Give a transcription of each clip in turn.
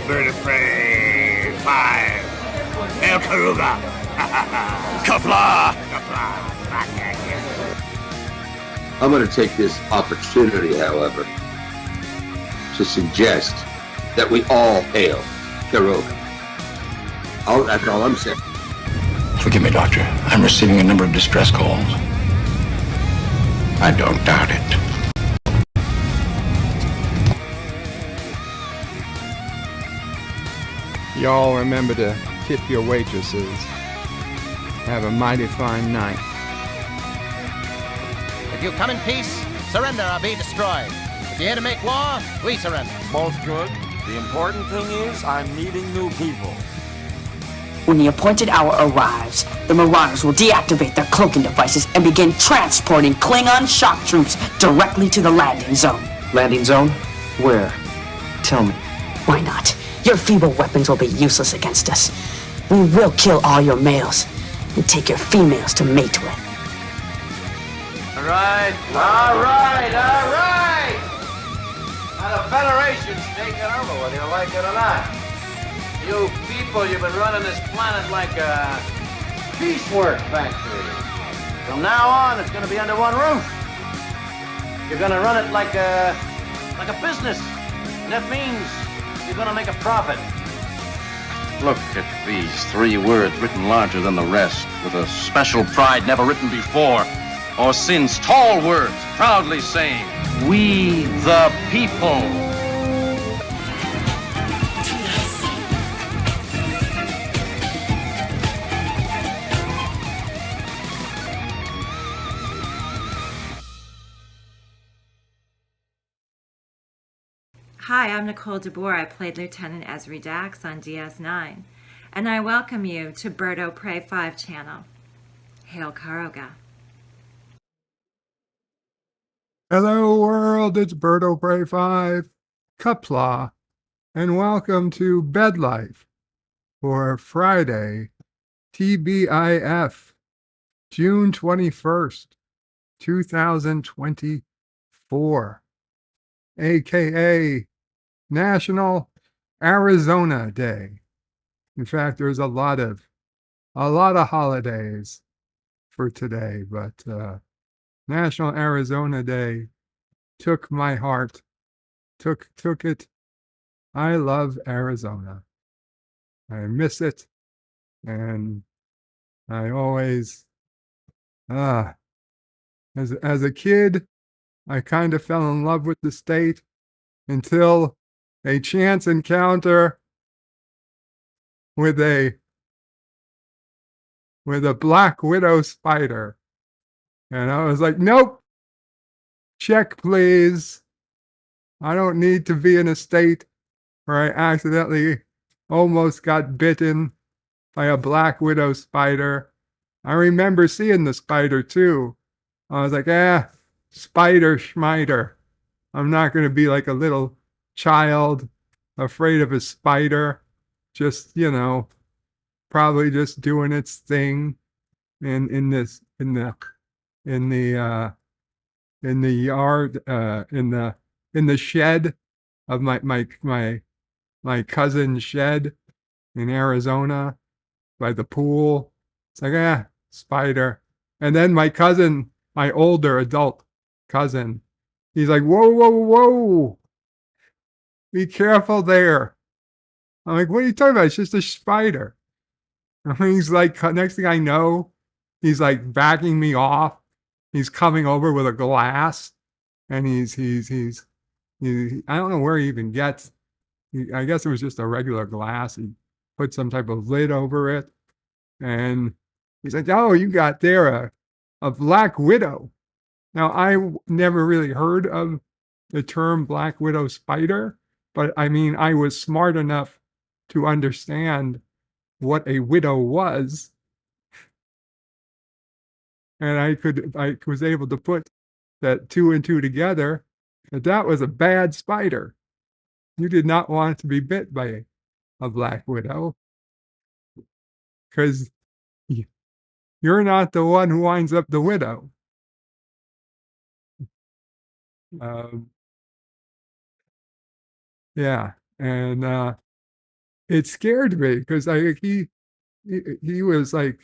Bird of Prey 5. Hail Karuga. Kapla. Kapla. I'm going to take this opportunity, however, to suggest that we all hail Karuga. That's all I'm saying. Forgive me, Doctor. I'm receiving a number of distress calls. I don't doubt it. Y'all remember to tip your waitresses. Have a mighty fine night. If you come in peace, surrender or be destroyed. If you're here to make war, we surrender. Both good. The important thing is I'm meeting new people. When the appointed hour arrives, the Marauders will deactivate their cloaking devices and begin transporting Klingon shock troops directly to the landing zone. Landing zone? Where? Tell me. Why not? Your feeble weapons will be useless against us. We will kill all your males and take your females to mate with. All right. Now the Federation's taking over, whether you like it or not. You people, you've been running this planet like a piecework factory. From now on, it's going to be under one roof. You're going to run it like a business. And that means you're going to make a profit. Look at these 3 words written larger than the rest, with a special pride never written before or since. Tall words, proudly saying, "We the people." Hi, I'm Nicole DeBoer. I played Lieutenant Ezri Dax on DS9, and I welcome you to Bird of Prey 5 channel. Hail Karuga. Hello world, it's Bird of Prey 5, Kapla, and welcome to Bed Life for Friday, TBIF, June 21st, 2024, aka National Arizona Day. In fact, there's a lot of holidays for today, but National Arizona Day took my heart, took it. I love Arizona. I miss it, and I always, as a kid, I kind of fell in love with the state until a chance encounter with a black widow spider. And I was like, nope, check please. I don't need to be in a state where I accidentally almost got bitten by a black widow spider. I remember seeing the spider too. I was like, spider schmider. I'm not going to be like a little child afraid of a spider. Just, probably just doing its thing in the yard, in the shed of my cousin's shed in Arizona by the pool. It's like, spider. And then my cousin, my older adult cousin, he's like, whoa, be careful there. I'm like, what are you talking about? It's just a spider. And he's like, next thing I know, he's like backing me off. He's coming over with a glass, and he's I don't know where he even gets. I guess it was just a regular glass. He put some type of lid over it, and he's like, "Oh, you got there a black widow." Now, I never really heard of the term black widow spider, but I mean, I was smart enough to understand what a widow was. And I was able to put that 2 and 2 together, that was a bad spider. You did not want to be bit by a black widow, because you're not the one who winds up the widow. Yeah, and it scared me because he was like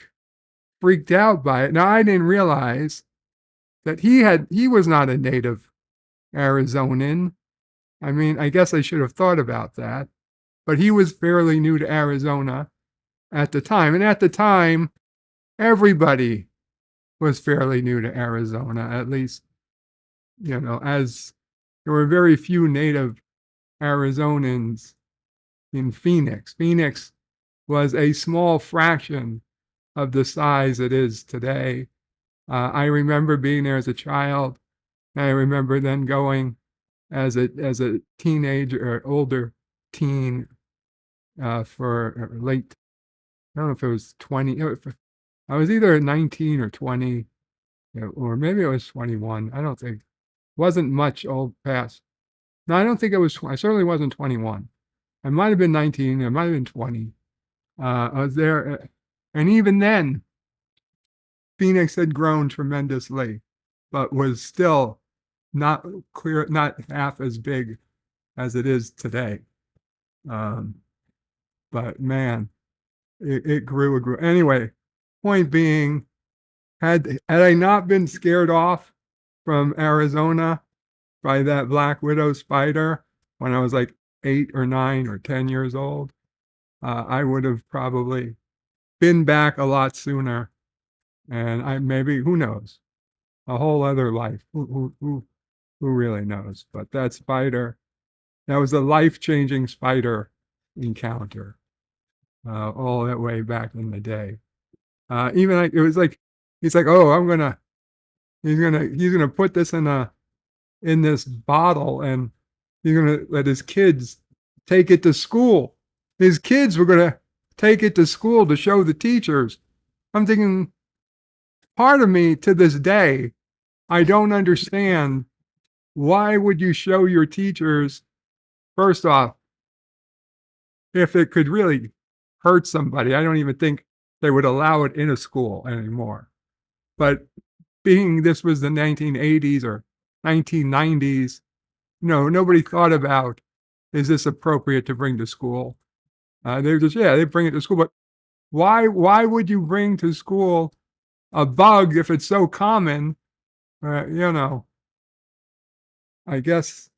freaked out by it. Now I didn't realize that he was not a native Arizonan. I mean, I guess I should have thought about that, but he was fairly new to Arizona at the time. And at the time, everybody was fairly new to Arizona, at least, as there were very few native Arizonans in Phoenix. Phoenix was a small fraction of the size it is today. I remember being there as a child. And I remember then going as a teenager or older teen for late, I don't know if it was 20. I was either 19 or 20, or maybe it was 21. I don't think. Wasn't much old past. No, I don't think it was. I certainly wasn't 21. I might have been 19. I might have been 20. I was there, and even then, Phoenix had grown tremendously, but was still not half as big as it is today. But man, it grew. Anyway, point being, had I not been scared off from Arizona by that black widow spider when I was like 8 or 9 or 10 years old, I would have probably been back a lot sooner. And maybe, who knows, a whole other life. Who really knows? But that spider, that was a life-changing spider encounter, all that way back in the day. Even like it was like he's like, oh, he's gonna put this in this bottle, and he's gonna let his kids take it to school. His kids were gonna take it to school to show the teachers. I'm thinking, part of me to this day, I don't understand, why would you show your teachers, first off, if it could really hurt somebody? I don't even think they would allow it in a school anymore. But being this was the 1980s or 1990s, nobody thought about, is this appropriate to bring to school? They bring it to school. But why would you bring to school a bug if it's so common? I guess,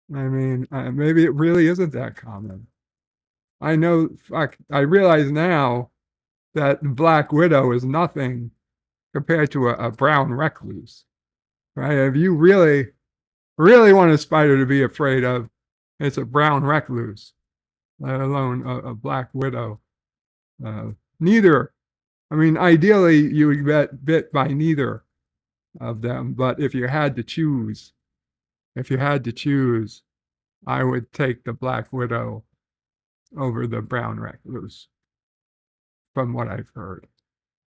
maybe it really isn't that common. I know, I realize now that black widow is nothing compared to a brown recluse, right? If you really, really want a spider to be afraid of, it's a brown recluse, let alone a black widow. Ideally, you would get bit by neither of them, but if you had to choose, I would take the black widow over the brown recluse, from what I've heard.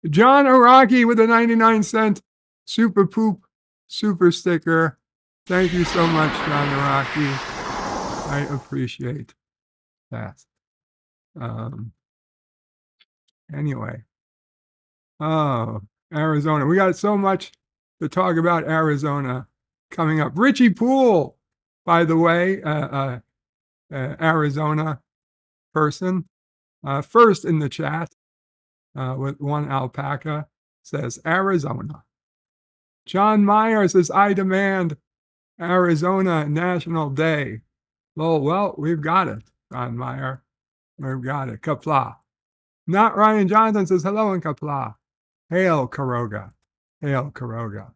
John Araki with a 99-cent super poop super sticker. Thank you so much, John Araki. I appreciate that. Anyway. Oh, Arizona. We got so much to talk about Arizona coming up. Richie Poole, by the way, Arizona person, first in the chat with one alpaca, says Arizona. John Meyer says, I demand Arizona National Day. Well, we've got it, John Meyer. We've got it. Kapla. Not Ryan Johnson says, hello in Kapla. Hail Karoga. Hail Karoga.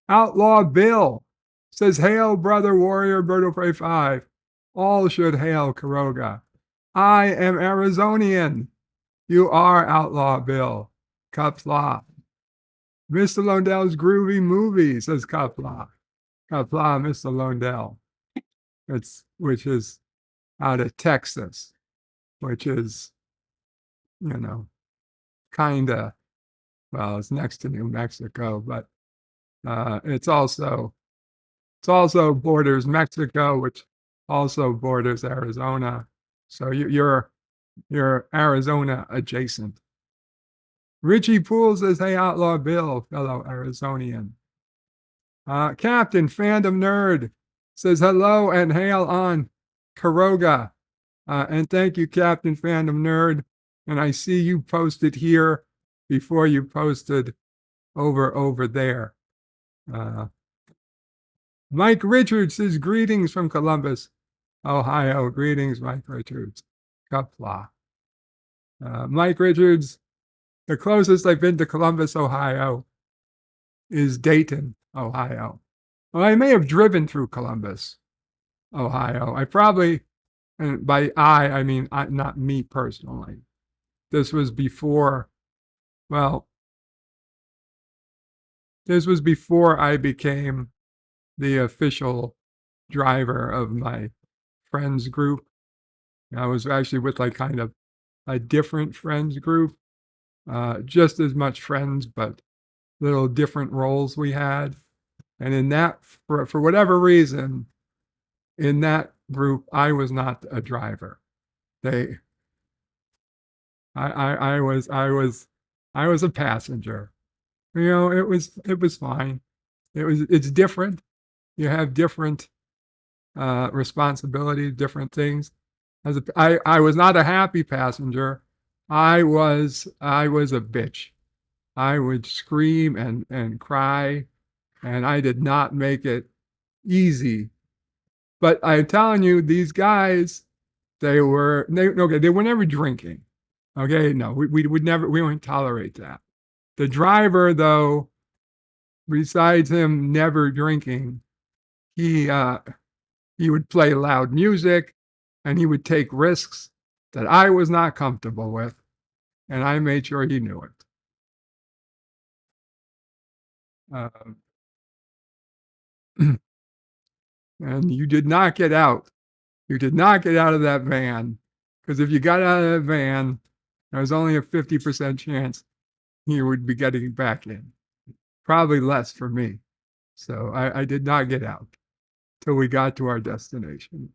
Outlaw Bill says, hail brother warrior Birdo Prey 5. All should hail Karoga. I am Arizonian. You are Outlaw Bill. Kapla. Mr. Londell's groovy movie, says Kapla. Kapla, Mr. Londell. Which is out of Texas, which is, kinda, well, it's next to New Mexico, but it's also borders Mexico, which also borders Arizona. So you're Arizona adjacent. Richie Poole says, hey, Outlaw Bill, fellow Arizonian. Captain Fandom Nerd says, hello and hail on Karoga. And thank you, Captain Fandom Nerd. And I see you posted here before you posted over there. Mike Richards says, greetings from Columbus, Ohio. Greetings, Mike Richards. Kapla. Mike Richards, the closest I've been to Columbus, Ohio is Dayton, Ohio. Well, I may have driven through Columbus, Ohio. I probably, and by I mean not me personally. This was before, this was before I became the official driver of my friends group. I was actually with like kind of a different friends group, just as much friends, but little different roles we had. And in that, for whatever reason, in that group, I was not a driver. I was a passenger. You know, it was fine. It's different. You have different responsibilities, different things. I was not a happy passenger. I was a bitch. I would scream and cry, and I did not make it easy. But I'm telling you, these guys, they were never drinking. Okay, no, we wouldn't tolerate that. The driver, though, besides him never drinking, he would play loud music, and he would take risks that I was not comfortable with, and I made sure he knew it. And you did not get out. You did not get out of that van, because if you got out of that van, there was only a 50% chance you would be getting back in. Probably less for me. So I did not get out till we got to our destination.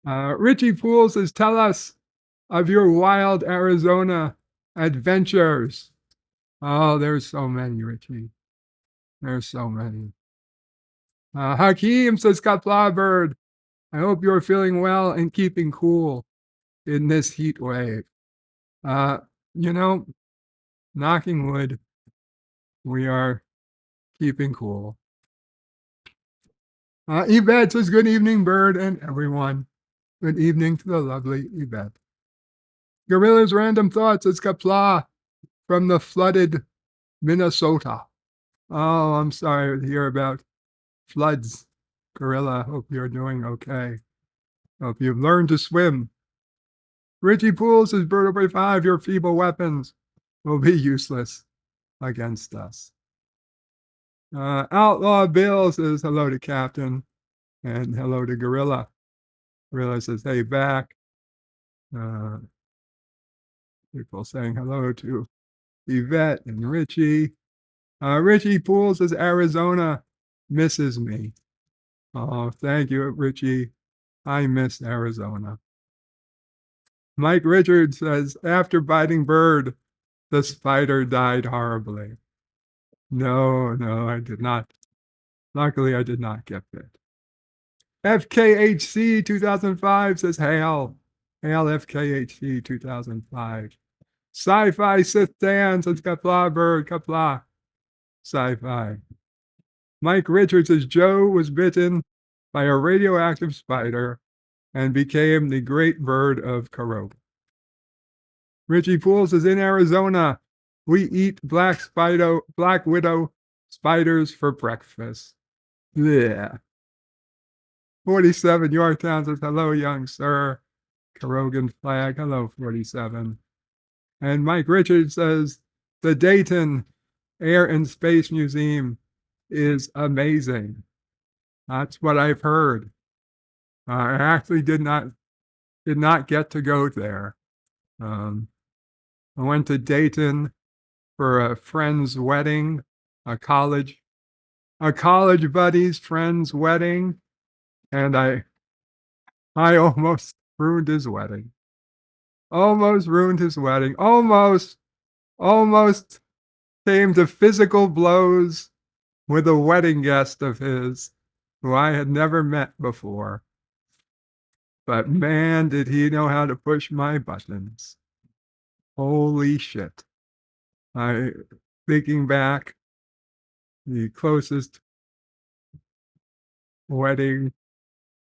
Richie Poole says, tell us of your wild Arizona adventures. Oh, there's so many, Richie. There's so many. Hakeem says, Kapla Bird, I hope you're feeling well and keeping cool in this heat wave. You know, knocking wood, we are keeping cool. Yvette says, good evening, Bird and everyone. Good evening to the lovely Yvette. Gorilla's Random Thoughts says, Kapla from the flooded Minnesota. Oh, I'm sorry to hear about floods. Gorilla, hope you're doing okay. Hope you've learned to swim. Richie Poole says, Bird over 5, your feeble weapons will be useless against us. Outlaw Bill says, hello to Captain, and hello to Gorilla. Gorilla says, hey, back. People saying hello to Yvette and Richie. Richie Poole says, Arizona misses me. Oh, thank you, Richie. I miss Arizona. Mike Richards says, after biting Bird, the spider died horribly. No, I did not. Luckily, I did not get bit. FKHC 2005 says, hail. Hail FKHC 2005. Sci-Fi Sith Dan says, Kapla Bird, Kapla. Sci-Fi. Mike Richards says, Joe was bitten by a radioactive spider and became the great bird of Karoga. Richie Poole says, in Arizona, we eat black widow spiders for breakfast. Yeah. 47 Yorktown says, hello, young sir. Karogan flag. Hello, 47. And Mike Richards says, the Dayton Air and Space Museum is amazing. That's what I've heard. I actually did not get to go there. I went to Dayton for a friend's wedding, a college buddy's friend's wedding, and I almost ruined his wedding. Almost ruined his wedding. Almost came to physical blows with a wedding guest of his who I had never met before. But man, did he know how to push my buttons. Holy shit. Thinking back, the closest wedding,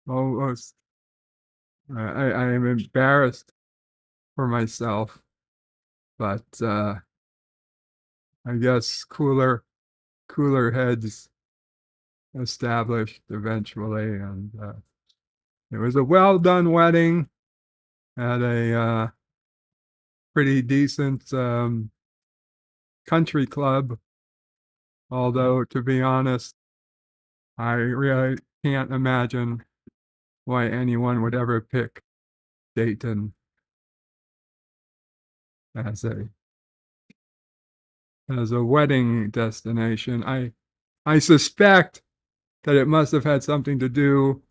almost, I am embarrassed for myself, but I guess cooler heads established eventually, and it was a well done wedding at a pretty decent country club. Although, to be honest, I really can't imagine why anyone would ever pick Dayton as a wedding destination. I suspect that it must have had something to do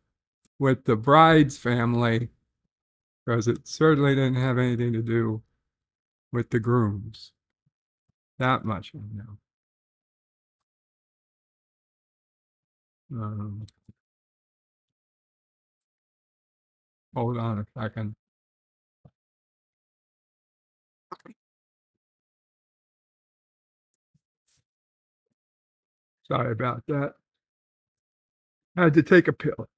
with the bride's family, because it certainly didn't have anything to do with the grooms. That much I know. Hold on a second. Sorry about that. I had to take a pill.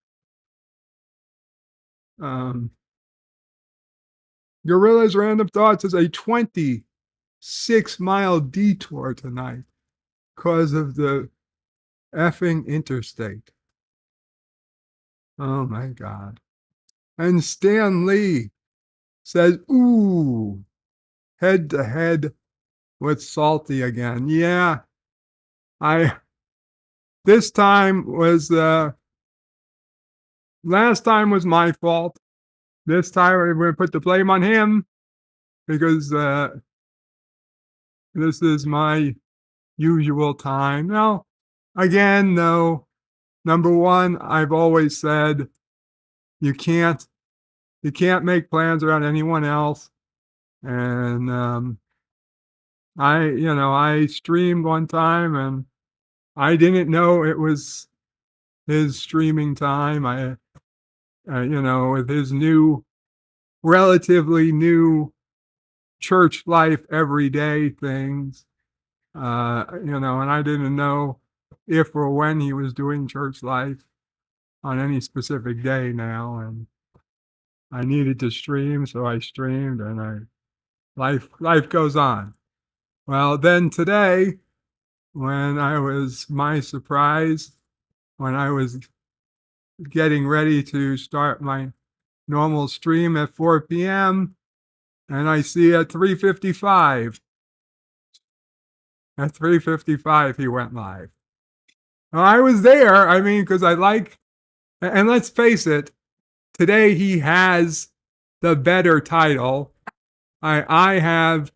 Gorilla's Random Thoughts is a 26-mile detour tonight because of the effing interstate. Oh my God. And Stan Lee says, ooh, head to head with Salty again. Yeah. This time was, last time was my fault. This time we're going to put the blame on him because this is my usual time. Now, again, though, number one, I've always said you can't make plans around anyone else. And I streamed one time and I didn't know it was his streaming time. With his relatively new church life everyday things, and I didn't know if or when he was doing church life on any specific day now, and I needed to stream, so I streamed, and life goes on. Well, then today, when my surprise, when I was getting ready to start my normal stream at 4 p.m., and I see at 3:55. At 3:55, he went live. Well, I was there, because and let's face it, today he has the better title. I have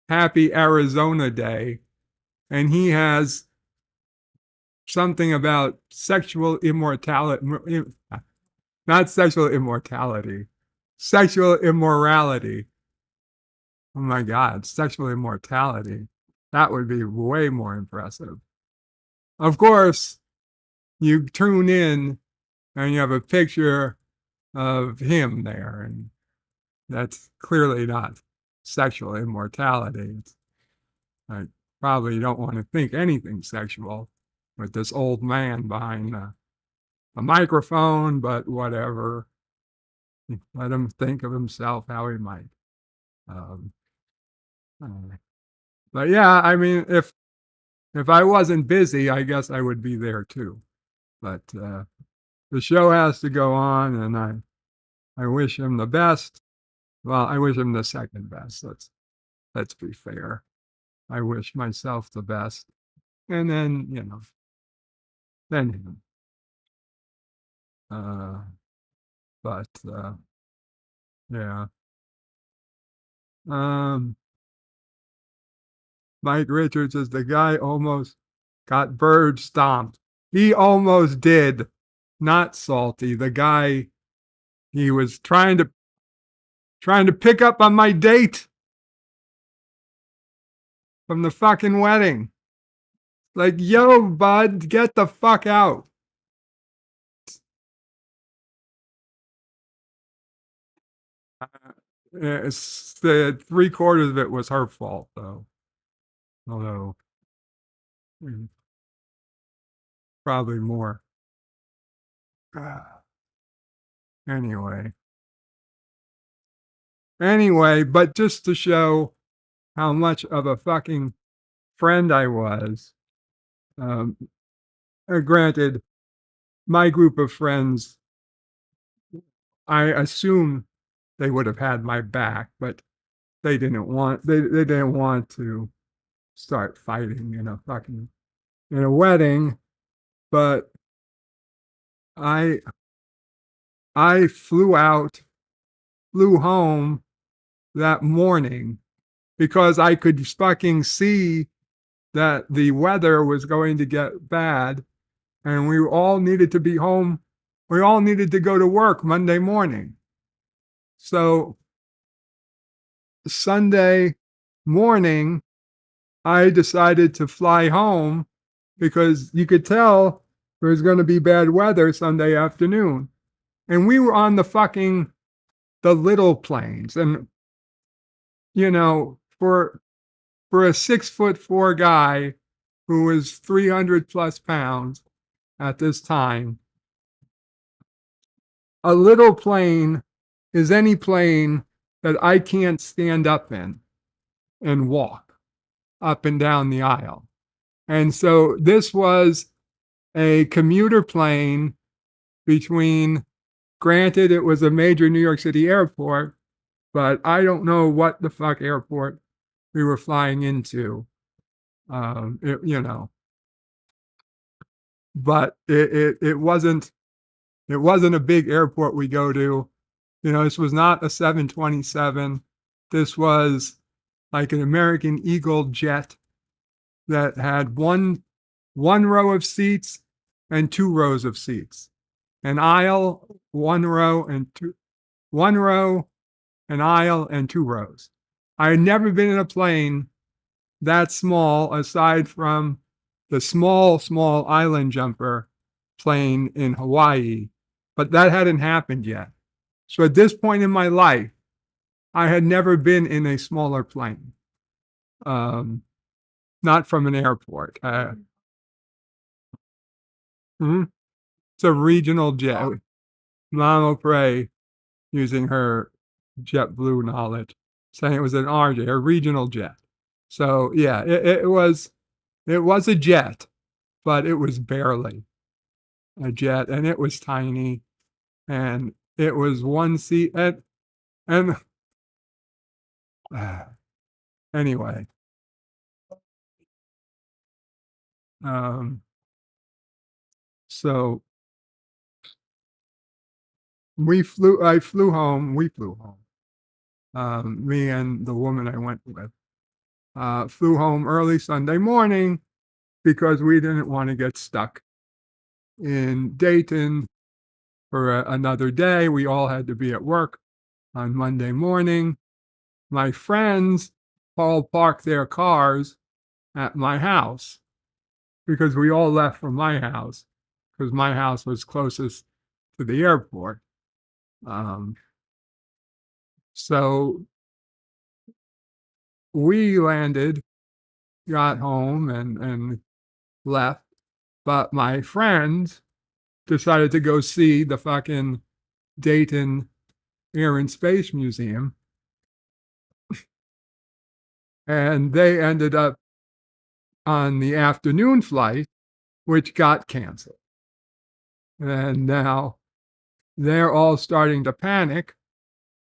Happy Arizona Day, and he has something about sexual immortality, not sexual immortality, sexual immorality. Oh my God, sexual immortality. That would be way more impressive. Of course, you tune in and you have a picture of him there, and that's clearly not sexual immortality. I probably don't want to think anything sexual with this old man behind a microphone, but whatever. Let him think of himself how he might. But yeah, if I wasn't busy, I guess I would be there too. But the show has to go on, and I wish him the best. Well, I wish him the second best. Let's be fair. I wish myself the best, and then then him. But yeah. Mike Richards says the guy almost got bird stomped. He almost did. Not Salty. The guy, he was trying to pick up on my date from the fucking wedding. Like, yo, bud, get the fuck out. The 3/4 of it was her fault, though. Although, probably more. Anyway. Anyway, but just to show how much of a fucking friend I was, granted, my group of friends, I assume they would have had my back, but they didn't want to start fighting in a wedding. But I flew home that morning because I could fucking see that the weather was going to get bad and we all needed to be home. We all needed to go to work Monday morning. So Sunday morning, I decided to fly home because you could tell there was going to be bad weather Sunday afternoon. And we were on the little planes. And, for a 6'4" guy who was 300 plus pounds at this time, a little plane is any plane that I can't stand up in and walk up and down the aisle. And so this was a commuter plane between, granted, it was a major New York City airport, but I don't know what the fuck airport we were flying into. But it wasn't a big airport we go to. This was not a 727. This was like an American Eagle jet that had one row of seats and 2 rows of seats. An aisle, 1 row, an aisle, and 2 rows. I had never been in a plane that small aside from the small island jumper plane in Hawaii, but that hadn't happened yet. So at this point in my life, I had never been in a smaller plane, not from an airport. It's a regional jet. Mama Prey, using her JetBlue knowledge, saying it was an RJ, a regional jet. So yeah, it was a jet, but it was barely a jet, and it was tiny, and it was 1 seat, and anyway. So we flew home. Me and the woman I went with flew home early Sunday morning because we didn't want to get stuck in Dayton for another day. We all had to be at work on Monday morning. My friends all parked their cars at my house because we all left from my house because my house was closest to the airport. So we landed, got home, and left. But my friends decided to go see the fucking Dayton Air and Space Museum. And they ended up on the afternoon flight, which got canceled. And now they're all starting to panic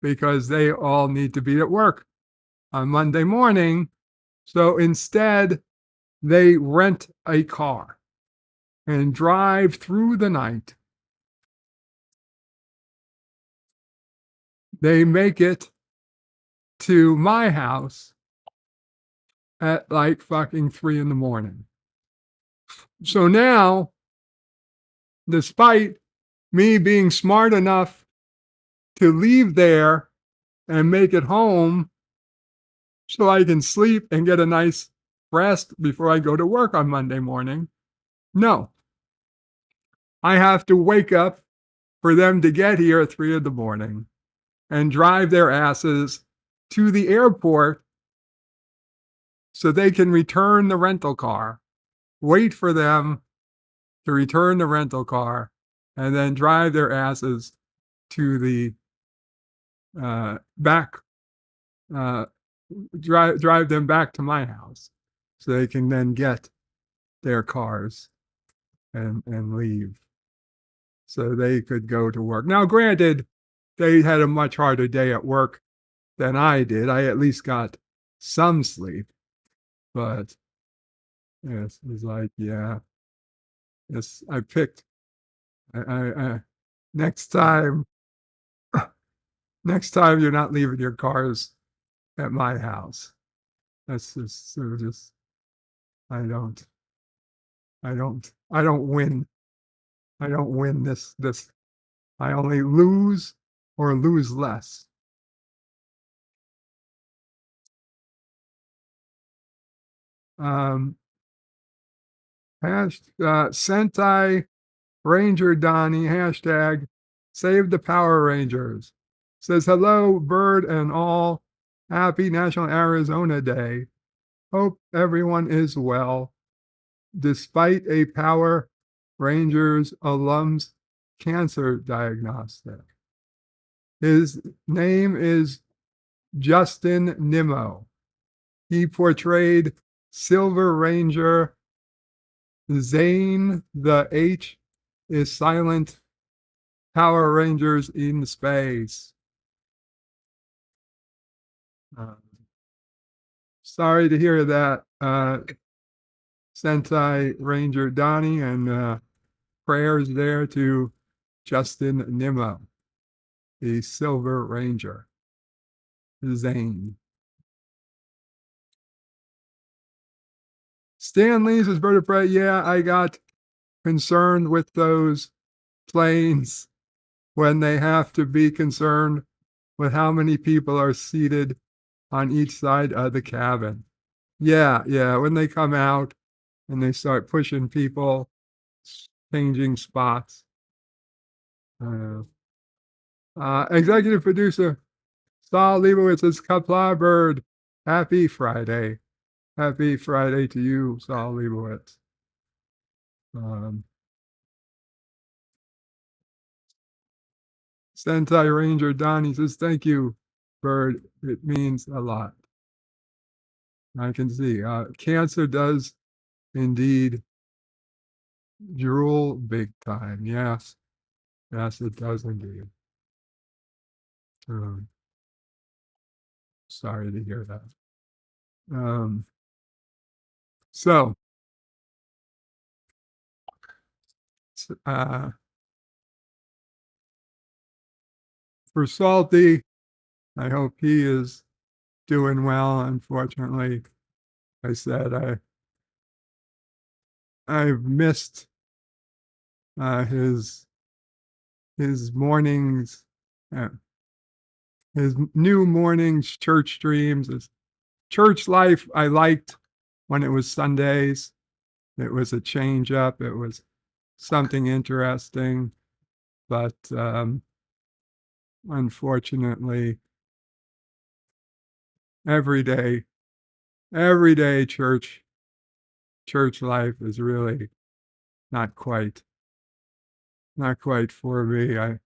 because they all need to be at work on Monday morning. So instead, they rent a car and drive through the night. They make it to my house at like fucking 3 a.m. So now, despite me being smart enough to leave there and make it home so I can sleep and get a nice rest before I go to work on Monday morning, no. I have to wake up for them to get here at 3 a.m. and drive their asses to the airport so they can return the rental car, wait for them to return the rental car, and then drive their asses to the drive them back to my house so they can then get their cars and leave so they could go to work. Now, granted, they had a much harder day at work than I did. I at least got some sleep, but yes, it was like, yeah, yes, I picked, I next time you're not leaving your cars at my house. That's just sort of just, I don't win. I don't win this. I only lose or lose less. Sentai Ranger Donnie, hashtag save the Power Rangers. Says, hello, Bird and all. Happy National Arizona Day. Hope everyone is well. Despite a Power Rangers alum's cancer diagnostic. His name is Justin Nimmo. He portrayed Silver Ranger Zane. The H is silent. Power Rangers in space. Sorry to hear that, Sentai Ranger Donnie, and prayers there to Justin Nimmo, the Silver Ranger, Zane. Stan Lee says, Bird of Prey, yeah, I got concerned with those planes when they have to be concerned with how many people are seated on each side of the cabin. Yeah, when they come out and they start pushing people, changing spots. Executive producer Saul Leibowitz says, Kapla Bird, happy Friday. Happy Friday to you, Saul Leibowitz. Sentai Ranger Donnie says, thank you, Bird. It means a lot. I can see. Cancer does indeed drool big time. Yes. Yes, it does indeed. Sorry to hear that. So, for Salty, I hope he is doing well. Unfortunately, I said I've missed his mornings, his new mornings church streams. His church life I liked when it was Sundays. It was a change up. It was something interesting, but unfortunately, every day church life is really not quite for me. I'm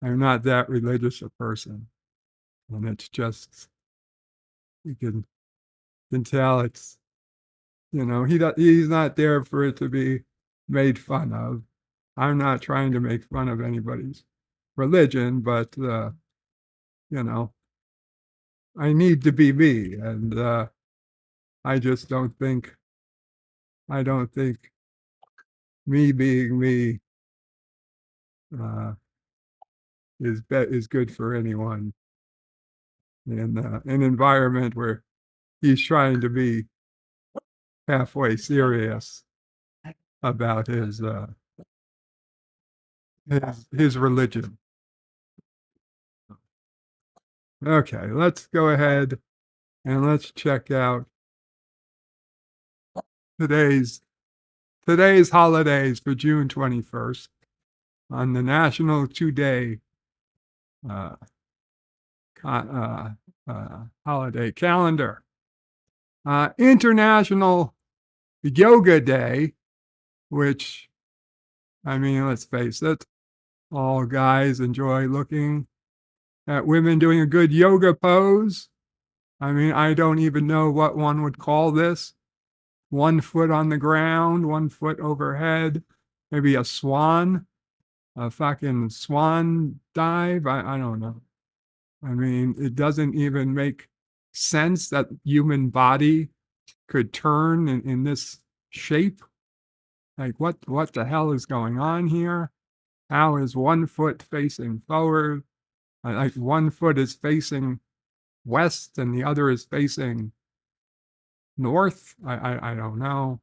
not that religious a person, and it's just, you can tell it's, he's not there for it to be made fun of. I'm not trying to make fun of anybody's religion, but I need to be me, and I just don't think me being me is good for anyone in an environment where he's trying to be halfway serious about his religion. Okay, let's go ahead and let's check out today's holidays for June 21st on the National Today holiday calendar. International Yoga Day, which, I mean, let's face it, all guys enjoy looking at women doing a good yoga pose. I mean, I don't even know what one would call this. 1 foot on the ground, 1 foot overhead, maybe a swan, a fucking swan dive. I don't know. I mean, it doesn't even make sense that human body could turn in this shape. Like, what the hell is going on here? How is 1 foot facing forward? Like 1 foot is facing west and the other is facing north. I don't know.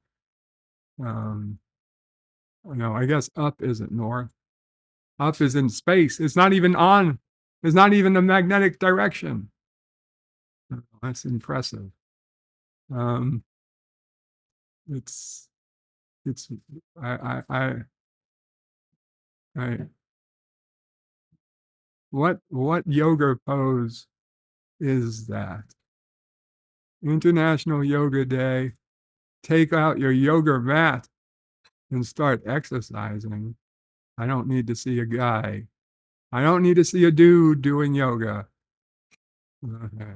No, I guess up isn't north. Up is in space. It's not even on. It's not even the magnetic direction. That's impressive. It's what yoga pose is that? International Yoga Day. Take out your yoga mat and start exercising. I don't need to see a guy. I don't need to see a dude doing yoga. Okay.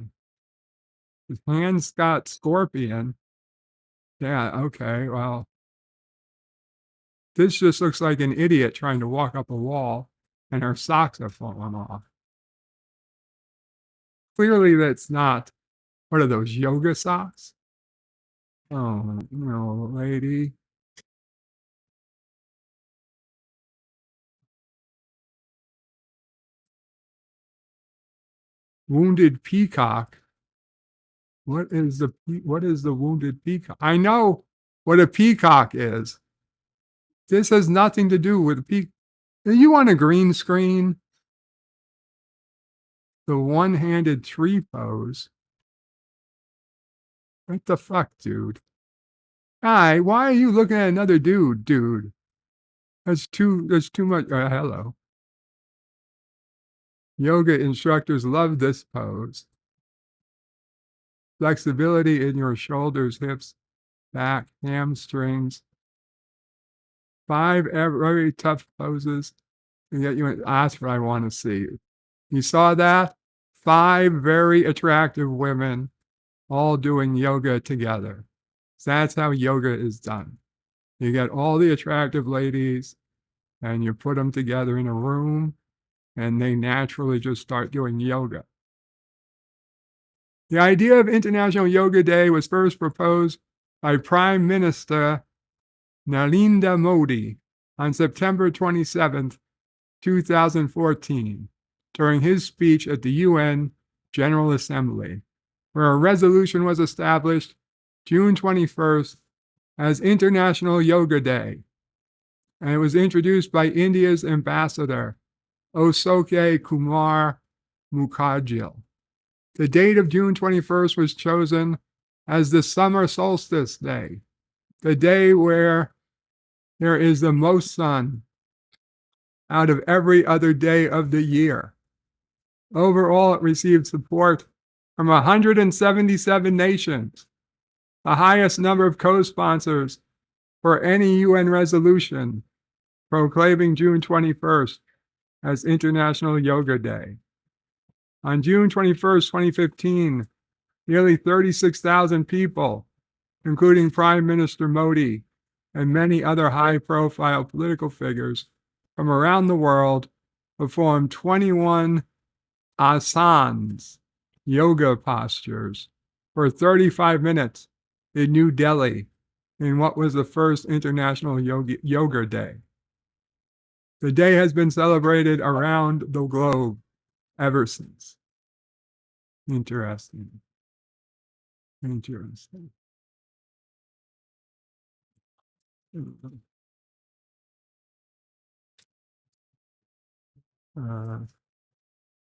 Hans Scott Scorpion. Yeah, okay, well. This just looks like an idiot trying to walk up a wall and her socks have fallen off. Clearly that's not, what are those, yoga socks? Oh, no, lady. Wounded peacock. What is the wounded peacock? I know what a peacock is. This has nothing to do with peacock. Are you on a green screen? The one-handed tree pose. What the fuck, dude? Hi, why are you looking at another dude? That's too much. Hello. Yoga instructors love this pose. Flexibility in your shoulders, hips, back, hamstrings. 5 very tough poses. And yet that's what I want to see. You saw that? 5 very attractive women all doing yoga together. So that's how yoga is done. You get all the attractive ladies and you put them together in a room and they naturally just start doing yoga. The idea of International Yoga Day was first proposed by Prime Minister Narendra Modi on September 27th, 2014, during his speech at the UN General Assembly, where a resolution was established June 21st as International Yoga Day, and it was introduced by India's ambassador, Osoke Kumar Mukherjee. The date of June 21st was chosen as the summer solstice day, the day where there is the most sun out of every other day of the year. Overall, it received support from 177 nations, the highest number of co-sponsors for any UN resolution proclaiming June 21st as International Yoga Day. On June 21st, 2015, nearly 36,000 people, including Prime Minister Modi and many other high-profile political figures from around the world, performed 21 asanas, yoga postures, for 35 minutes in New Delhi in what was the first International Yoga Day. The day has been celebrated around the globe ever since. Interesting.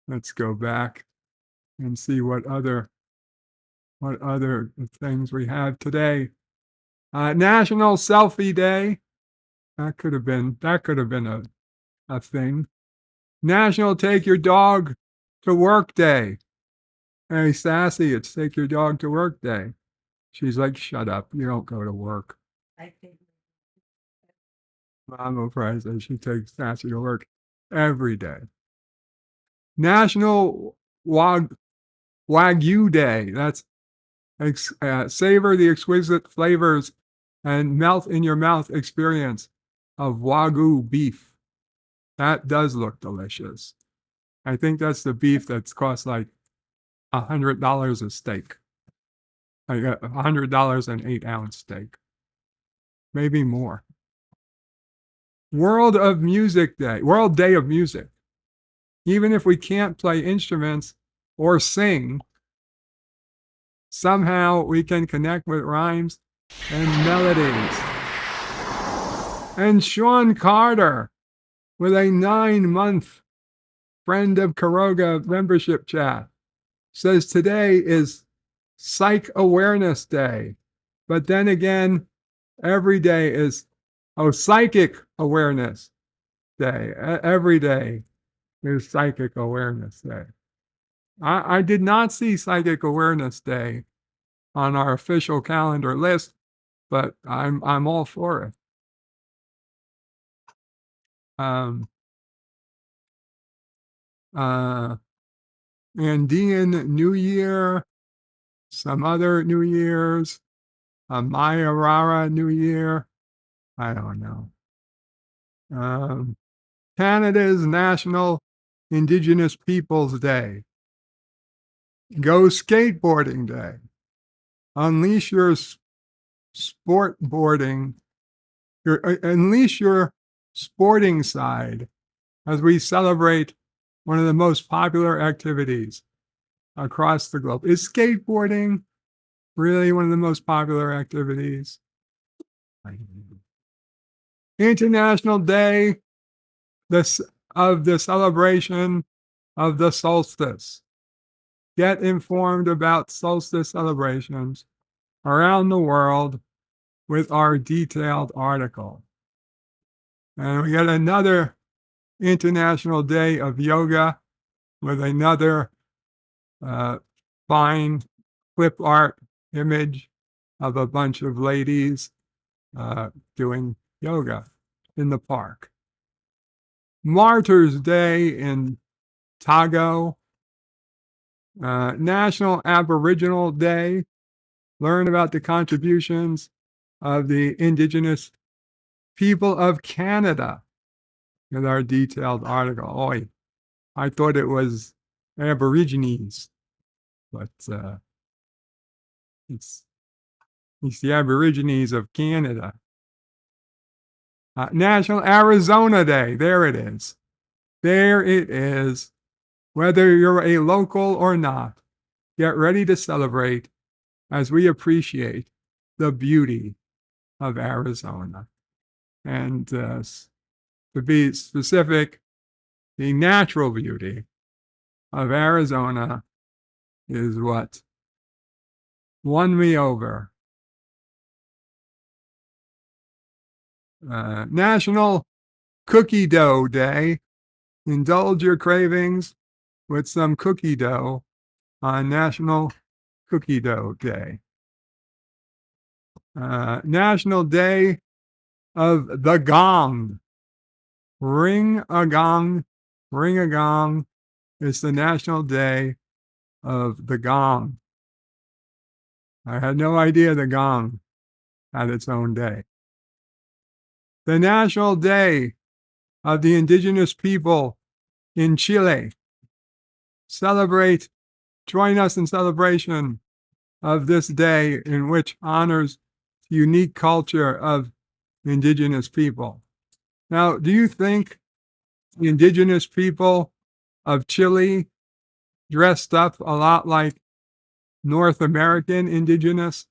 Let's go back and see what other things we have today. National Selfie Day. That could have been a thing. National Take Your Dog to Work Day. Hey, Sassy, it's take your dog to work day. She's like, shut up. You don't go to work. Mama Price says she takes Sassy to work every day. National Wagyu Day. That's savor the exquisite flavors and melt in your mouth experience of Wagyu beef. That does look delicious. I think that's the beef that's cost like $100 a steak. Like $100 an 8-ounce steak. Maybe more. World Day of Music. Even if we can't play instruments or sing, somehow we can connect with rhymes and melodies. And Sean Carter, with a 9-month Friend of Karoga membership chat, says today is Psych Awareness Day. But then again, every day is Psychic Awareness Day. Every day is Psychic Awareness Day. I did not see Psychic Awareness Day on our official calendar list, but I'm all for it. Andean New Year, some other New Years, Mayarara New Year, I don't know. Canada's National Indigenous Peoples Day. Go Skateboarding Day. Unleash your unleash your sporting side as we celebrate one of the most popular activities across the globe. Is skateboarding really one of the most popular activities? International Day of the celebration of the solstice. Get informed about solstice celebrations around the world with our detailed article. And we got another International Day of Yoga with another fine clip art image of a bunch of ladies doing yoga in the park. Martyrs Day in Togo. National Aboriginal Day. Learn about the contributions of the Indigenous people of Canada with our detailed article. Oh, I thought it was Aborigines, but it's the Aborigines of Canada. National Arizona Day. There it is. There it is. Whether you're a local or not, get ready to celebrate as we appreciate the beauty of Arizona. And to be specific, the natural beauty of Arizona is what won me over. National Cookie Dough Day. Indulge your cravings with some cookie dough on National Cookie Dough Day. National Day of the Gong. Ring a gong, ring a gong. It's the National Day of the Gong. I had no idea the gong had its own day. The National Day of the Indigenous People in Chile. Join us in celebration of this day in which honors the unique culture of Indigenous people. Now, do you think the Indigenous people of Chile dressed up a lot like North American indigenous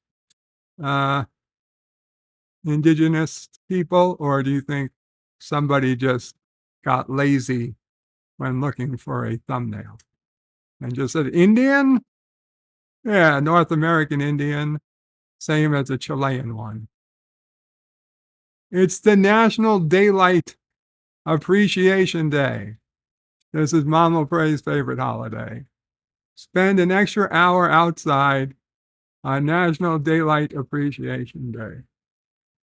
people, or do you think somebody just got lazy when looking for a thumbnail and just said Indian? Yeah, North American Indian, same as a Chilean one. It's the National Daylight Appreciation Day. This is Mama Pray's favorite holiday. spend an extra hour outside on National Daylight Appreciation Day.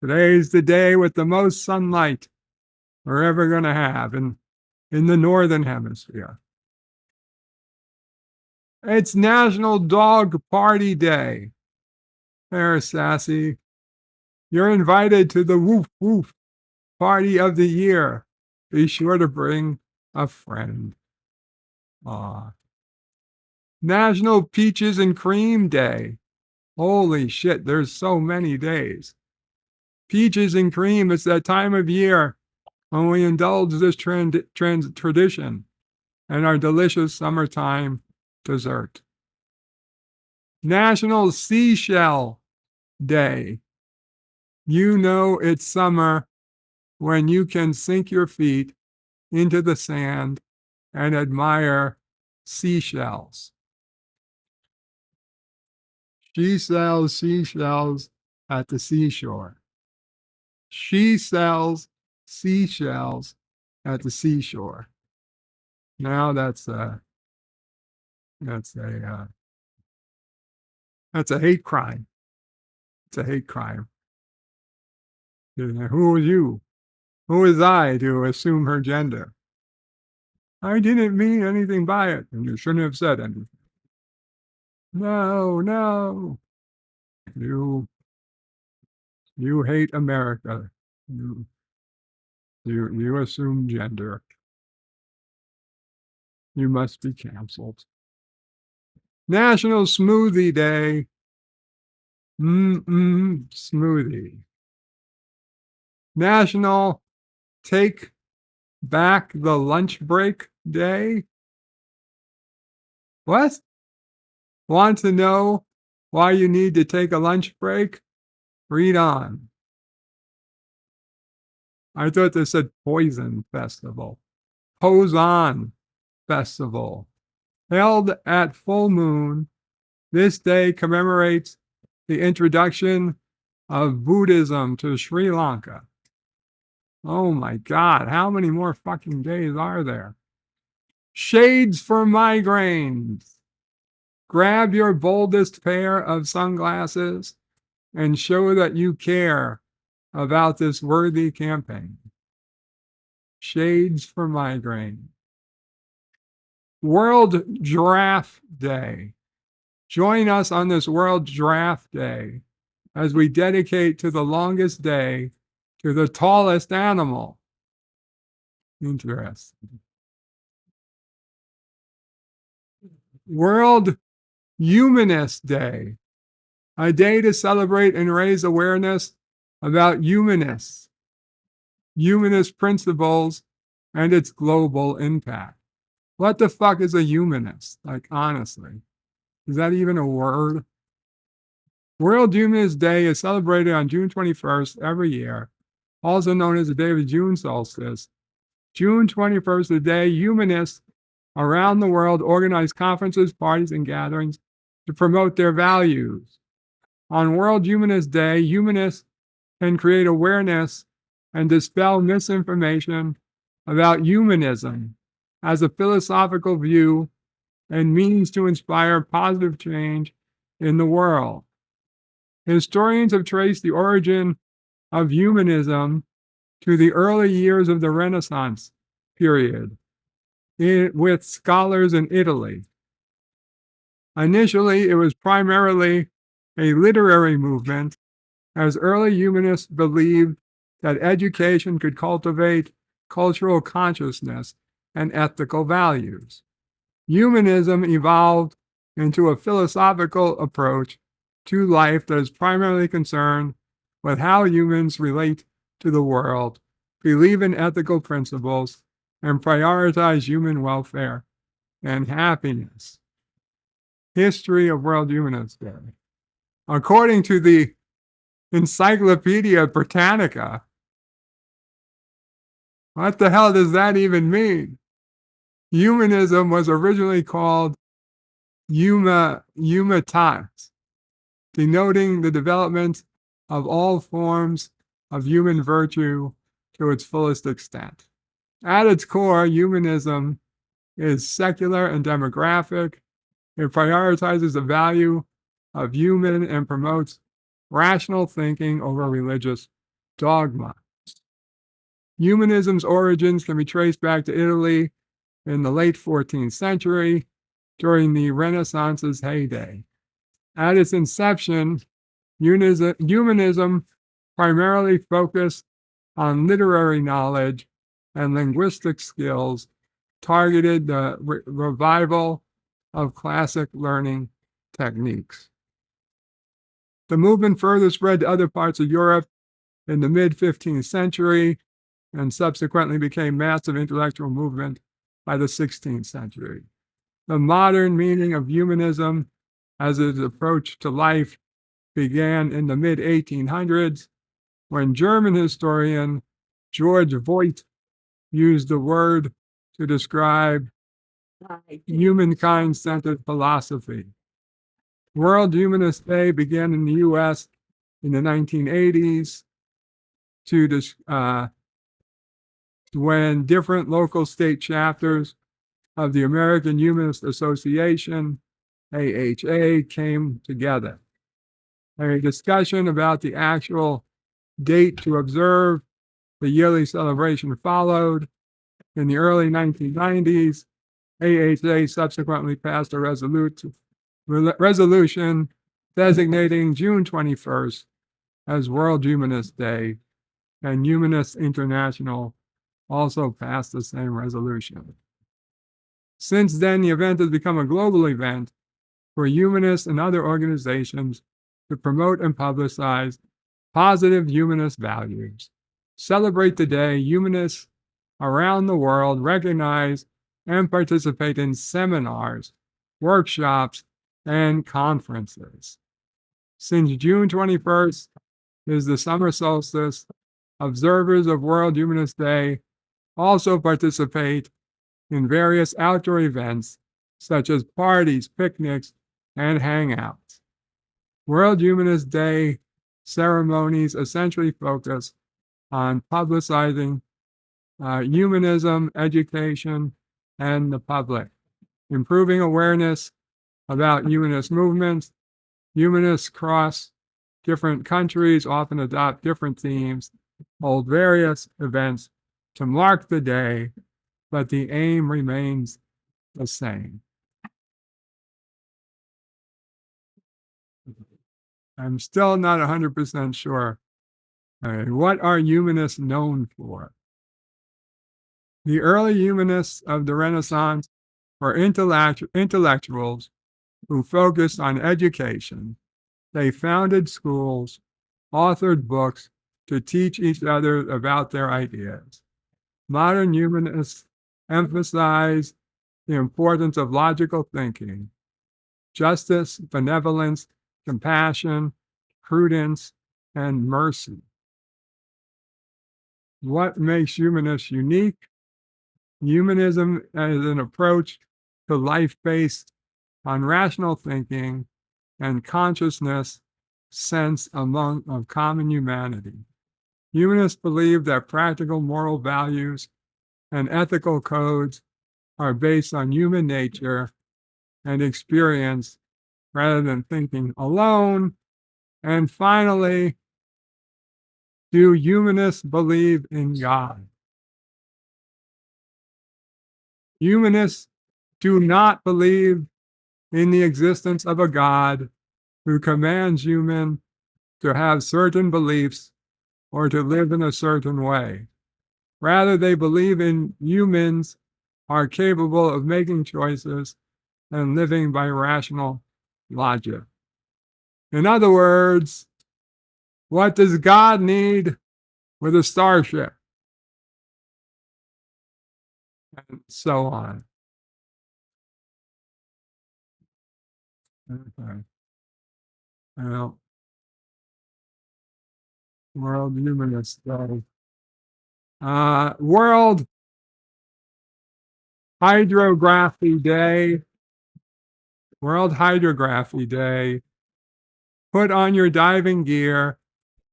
Today's the day with the most sunlight we're ever going to have in the Northern Hemisphere. It's National Dog Party Day. There, Sassy. You're invited to the Woof Woof Party of the Year. Be sure to bring a friend. National Peaches and Cream Day. Holy shit, there's so many days. Peaches and cream, it's that time of year when we indulge this tradition and our delicious summertime dessert. National Seashell Day. You know it's summer when you can sink your feet into the sand and admire seashells. She sells seashells at the seashore. She sells seashells at the seashore. Now that's a hate crime. It's a hate crime. Who are you? Who is I to assume her gender? I didn't mean anything by it, and you shouldn't have said anything. No. You hate America. You assume gender. You must be canceled. National Smoothie Day. Smoothie. National Take Back the Lunch Break Day. What? Want to know why you need to take a lunch break? Read on. I thought this said Poison Festival. Poison Festival. Held at full moon, this day commemorates the introduction of Buddhism to Sri Lanka. Oh my God, how many more fucking days are there? Shades for migraines. Grab your boldest pair of sunglasses and show that you care about this worthy campaign. Shades for migraine. World Giraffe Day. Join us on this World Giraffe Day as we dedicate to the longest day to the tallest animal. Interesting. World Humanist Day, a day to celebrate and raise awareness about humanist principles, and its global impact. What the fuck is a humanist? Like, honestly, is that even a word? World Humanist Day is celebrated on June 21st every year, also known as the day of the June solstice. June 21st is the day humanists around the world organize conferences, parties, and gatherings to promote their values. On World Humanist Day, humanists can create awareness and dispel misinformation about humanism as a philosophical view and means to inspire positive change in the world. Historians have traced the origin of humanism to the early years of the Renaissance period, with scholars in Italy. Initially, it was primarily a literary movement, as early humanists believed that education could cultivate cultural consciousness and ethical values. Humanism evolved into a philosophical approach to life that is primarily concerned with how humans relate to the world, believe in ethical principles, and prioritize human welfare and happiness. History of World Humanist Day. According to the Encyclopedia Britannica, what the hell does that even mean? Humanism was originally called humanitas, denoting the development of all forms of human virtue to its fullest extent. At its core, humanism is secular and demographic, It prioritizes the value of human and promotes rational thinking over religious dogma. Humanism's origins can be traced back to Italy in the late 14th century during the Renaissance's heyday. At its inception, humanism primarily focused on literary knowledge and linguistic skills, targeted the revival of classic learning techniques. The movement further spread to other parts of Europe in the mid-15th century and subsequently became massive intellectual movement by the 16th century. The modern meaning of humanism as its approach to life began in the mid-1800s when German historian George Voigt used the word to describe humankind-centered philosophy. World Humanist Day began in the U.S. in the 1980s when different local state chapters of the American Humanist Association, AHA, came together. A discussion about the actual date to observe the yearly celebration followed. In the early 1990s, AHA subsequently passed a resolution designating June 21st as World Humanist Day, and Humanists International also passed the same resolution. Since then, the event has become a global event for humanists and other organizations to promote and publicize positive humanist values. Celebrate the day. Humanists around the world recognize and participate in seminars, workshops, and conferences. Since June 21st is the summer solstice, observers of World Humanist Day also participate in various outdoor events such as parties, picnics, and hangouts. World Humanist Day ceremonies essentially focus on publicizing humanism, education, and the public, improving awareness about humanist movements. Humanists cross different countries, often adopt different themes, hold various events to mark the day, but the aim remains the same. I'm still not 100% sure. What are humanists known for? The early humanists of the Renaissance were intellectuals who focused on education. They founded schools, authored books to teach each other about their ideas. Modern humanists emphasize the importance of logical thinking, justice, benevolence, compassion, prudence, and mercy. What makes humanists unique? Humanism is an approach to life based on rational thinking and consciousness sense of common humanity. Humanists believe that practical moral values and ethical codes are based on human nature and experience rather than thinking alone. And finally, do humanists believe in God? Humanists do not believe in the existence of a God who commands humans to have certain beliefs or to live in a certain way. Rather, they believe in humans are capable of making choices and living by rational logic. In other words, what does God need with a starship? And so on. Okay. Well, World Humanist Day. World Hydrography Day. World Hydrography Day. Put on your diving gear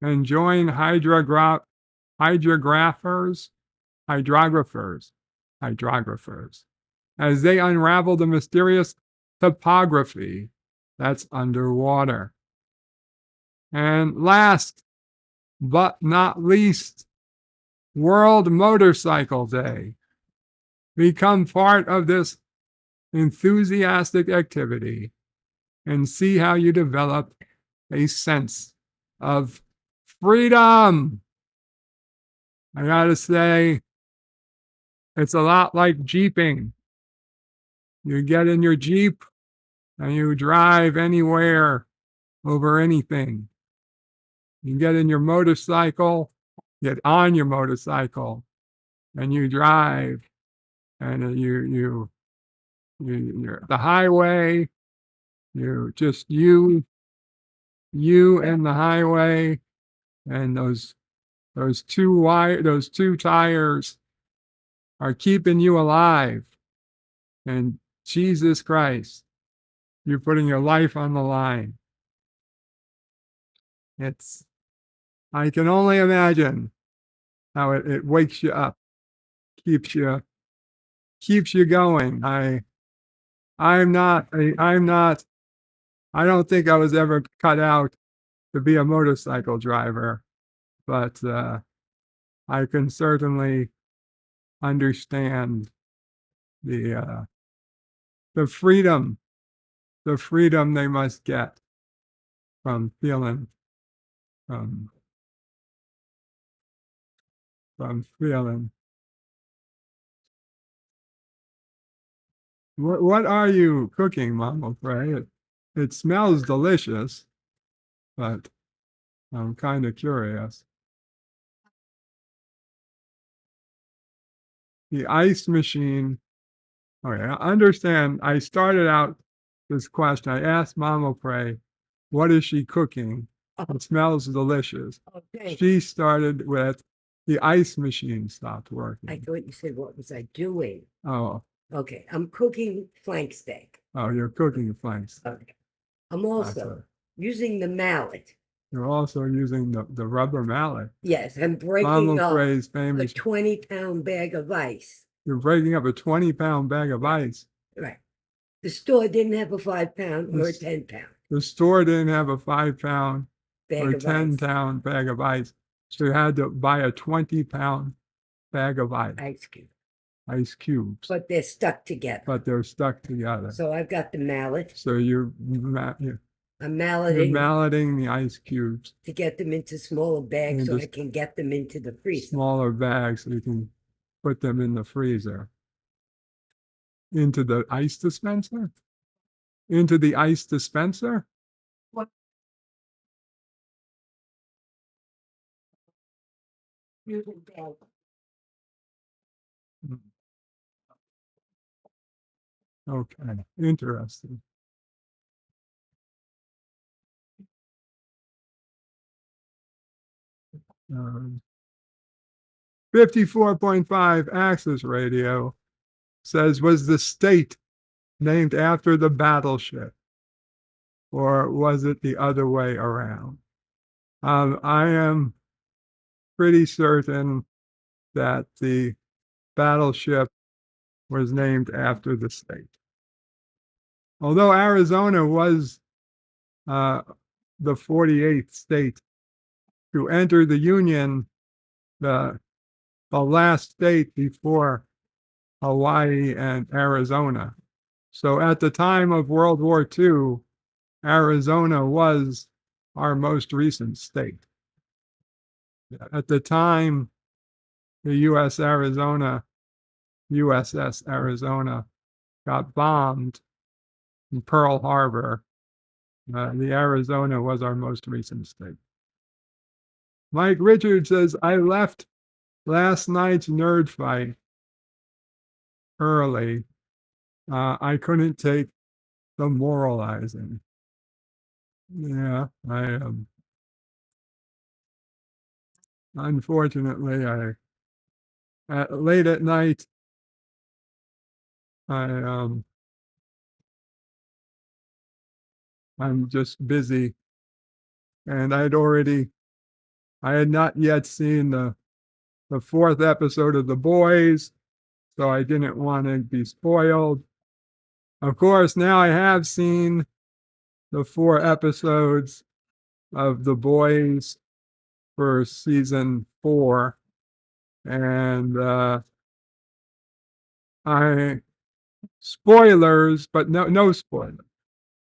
and join hydrographers as they unravel the mysterious topography that's underwater. And last but not least, World Motorcycle Day. Become part of this enthusiastic activity and see how you develop a sense of freedom. I gotta say, it's a lot like Jeeping. You get in your Jeep and you drive anywhere over anything. You get in your motorcycle, get on your motorcycle, and you drive, and you're the highway. You just you and the highway, and those two tires are keeping you alive. And Jesus Christ, you're putting your life on the line. I can only imagine how it wakes you up, keeps you going. I don't think I was ever cut out to be a motorcycle driver, but I can certainly understand the freedom they must get from feeling What are you cooking, Mama Frey? It smells delicious, but I'm kind of curious. The ice machine. Okay, I understand. I started out this question. I asked Mama Frey, what is she cooking? It smells delicious. Okay. She started with the ice machine stopped working. I thought you said, what was I doing? Oh, Okay, I'm cooking flank steak. you're cooking flanks. Okay. I'm also using the mallet. You're also using the rubber mallet. Yes, I'm breaking Mama up Frey's a famous. 20-pound bag of ice. You're breaking up a 20-pound bag of ice. Right. The store didn't have a 5-pound or a 10-pound The store didn't have a 5-pound bag or of ice. 10-pound bag of ice. So you had to buy a 20-pound bag of ice. Ice cubes. But they're stuck together. But they're stuck together. So I've got the mallet. So you're I'm malleting malleting the ice cubes. to get them into smaller bags so I can get them into the freezer. Smaller bags so you can put them in the freezer. Into the ice dispenser? Into the ice dispenser? What? Using bag. Okay, interesting. Um, 54.5 Access Radio says, was the state named after the battleship? Or was it the other way around? I am pretty certain that the battleship was named after the state. Although Arizona was the 48th state to enter the Union, the last state before Hawaii and Arizona. So at the time of World War II, Arizona was our most recent state. At the time, the USS Arizona got bombed in Pearl Harbor. The Arizona was our most recent state. Mike Richards says, I left last night's nerd fight early. I couldn't take the moralizing. Yeah, I unfortunately, late at night, I'm just busy, and I had not yet seen the 4th episode of The Boys, so I didn't want to be spoiled. Of course, now I have seen the 4 episodes of The Boys for season 4, and I spoilers, but no spoilers.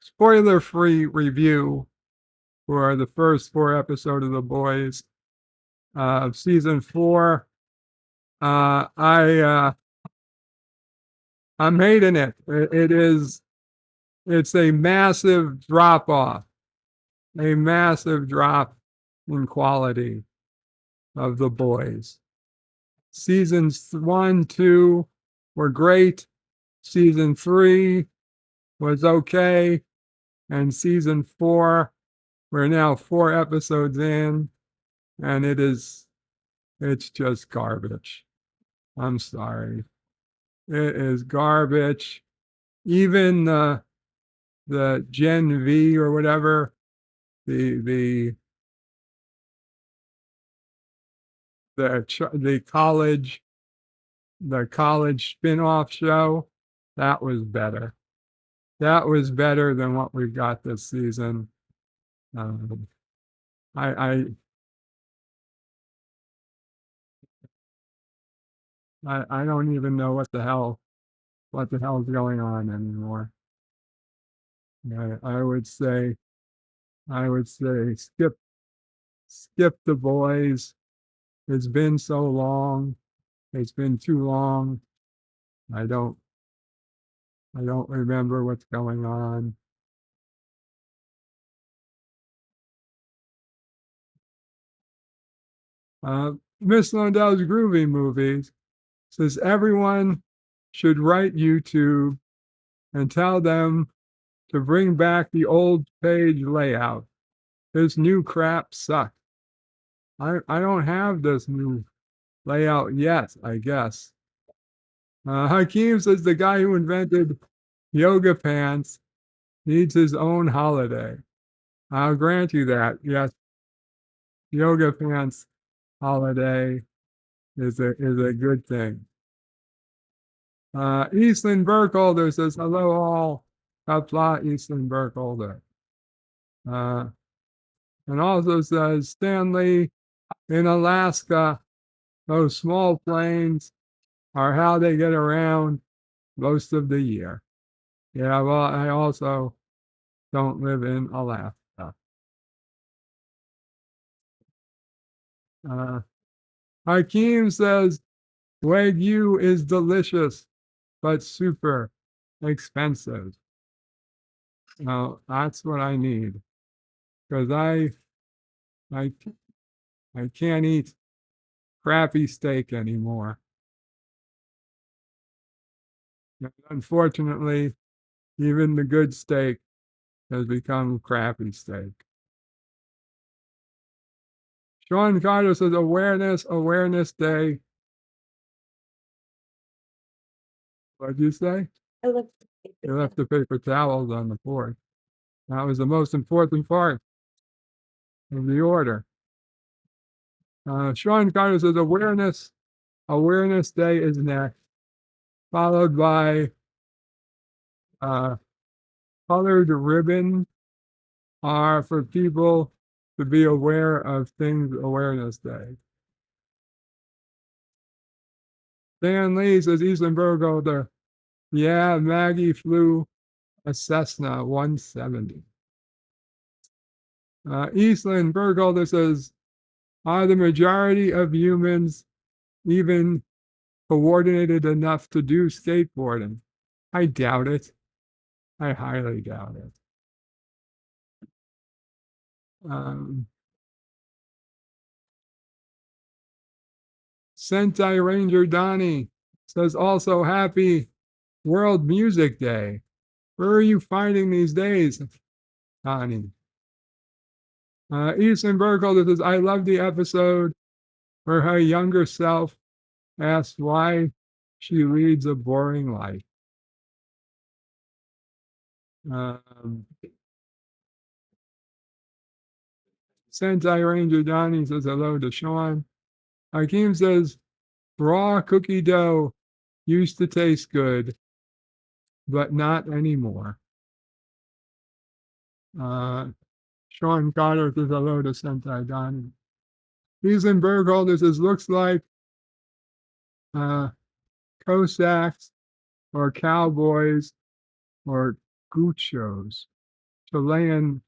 Spoiler-free review for the first 4 episodes of The Boys of season 4. I'm hating it. It's a massive drop off, a massive drop in quality of The Boys. Seasons 1, 2 were great. Season 3 was okay. And season 4, we're now 4 episodes in, and it's just garbage. I'm sorry. It is garbage. Even the Gen V or whatever, the college spin-off show, that was better. That was better than what we've got this season. I don't even know what the hell is going on anymore. I would say skip The Boys. It's been so long. It's been too long. I don't remember what's going on. Miss Lundell's Groovy Movies says everyone should write YouTube and tell them to bring back the old page layout. This new crap sucks. I don't have this new layout yet, I guess. Hakeem says the guy who invented yoga pants needs his own holiday. I'll grant you that. Yes, yoga pants holiday is a good thing. Eastland Burkholder says, hello all. Kapla Eastland Burkholder. And also says, Stanley, in Alaska, those small planes are how they get around most of the year. Yeah, well, I also don't live in Alaska. Hakeem says, Wagyu is delicious, but super expensive. Now, that's what I need. Because I can't eat crappy steak anymore. And unfortunately, even the good steak has become crappy steak. Sean Carter says Awareness Day. What'd you say? You left the paper towels on the porch. That was the most important part of the order. Sean Carter says Awareness Day is next, followed by colored ribbon are for people to be aware of things Awareness Day. Dan Lee says Eastland Burkholder, yeah, Maggie flew a Cessna 170. Eastland Burkholder says, are the majority of humans even coordinated enough to do skateboarding? I doubt it. I highly doubt it. Sentai Ranger Donnie says also happy World Music Day. Where are you finding these days, Donnie? Eastern Burkholder says, I love the episode where her younger self asks why she leads a boring life. Sentai Ranger Donnie says hello to Sean. Hakeem says, raw cookie dough used to taste good. but not anymore. Sean Carter says hello to Sentai Donnie. Evelyn Bergholder says looks like Cossacks or cowboys or gauchos. Chilean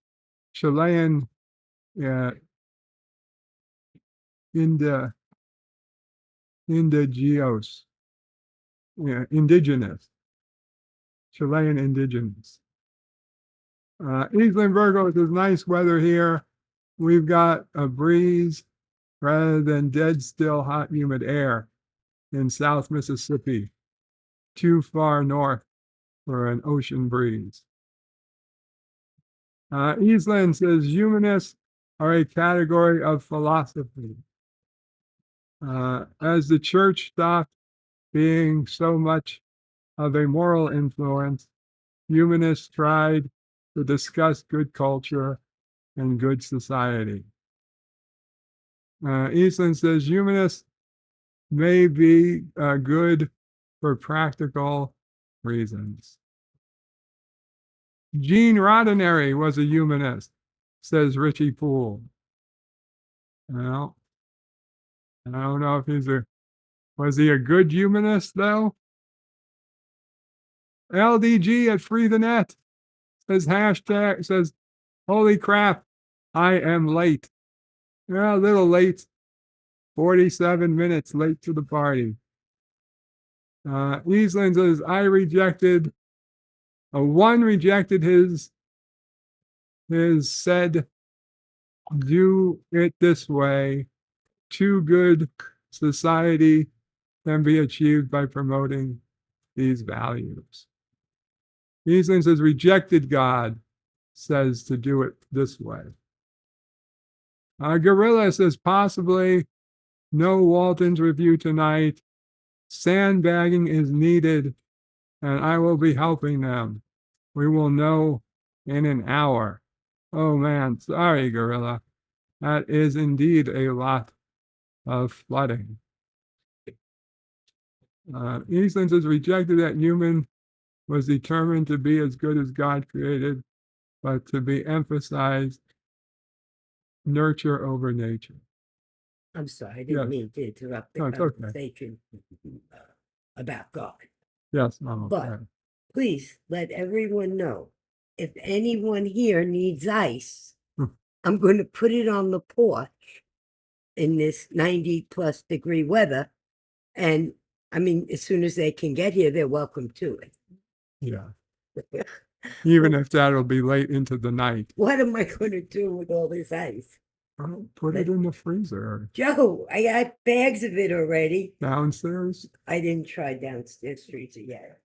indigenous. Yeah, indigenous. Chilean indigenous. Evelyn Virgo, it is nice weather here. We've got a breeze rather than dead still hot humid air in South Mississippi, too far north for an ocean breeze. Eastland says humanists are a category of philosophy. As the church stopped being so much of a moral influence, humanists tried to discuss good culture and good society. Eastland says humanists may be good for practical reasons. Gene Roddenberry was a humanist, says Richie Poole. Well, I don't know if was he a good humanist though? LDG at Free the Net says holy crap, I am late. Yeah, a little late. 47 minutes late to the party. Eastland says one rejected his said do it this way. Too good society can be achieved by promoting these values. Eastland says rejected God says to do it this way. Gorilla says possibly no Walton's review tonight. Sandbagging is needed, and I will be helping them. We will know in an hour. Oh man, sorry, Gorilla. That is indeed a lot of flooding. Eastland says rejected that human was determined to be as good as God created, but to be emphasized nurture over nature. I'm sorry, I didn't mean to interrupt the conversation about God. Yes, Mama. But please let everyone know, if anyone here needs ice, I'm going to put it on the porch in this 90+ degree weather. And I mean, as soon as they can get here, they're welcome to it. Yeah. Even if that'll be late into the night. What am I going to do with all this ice? Put it in the freezer. Joe, I got bags of it already. Downstairs? I didn't try downstairs freezer yet.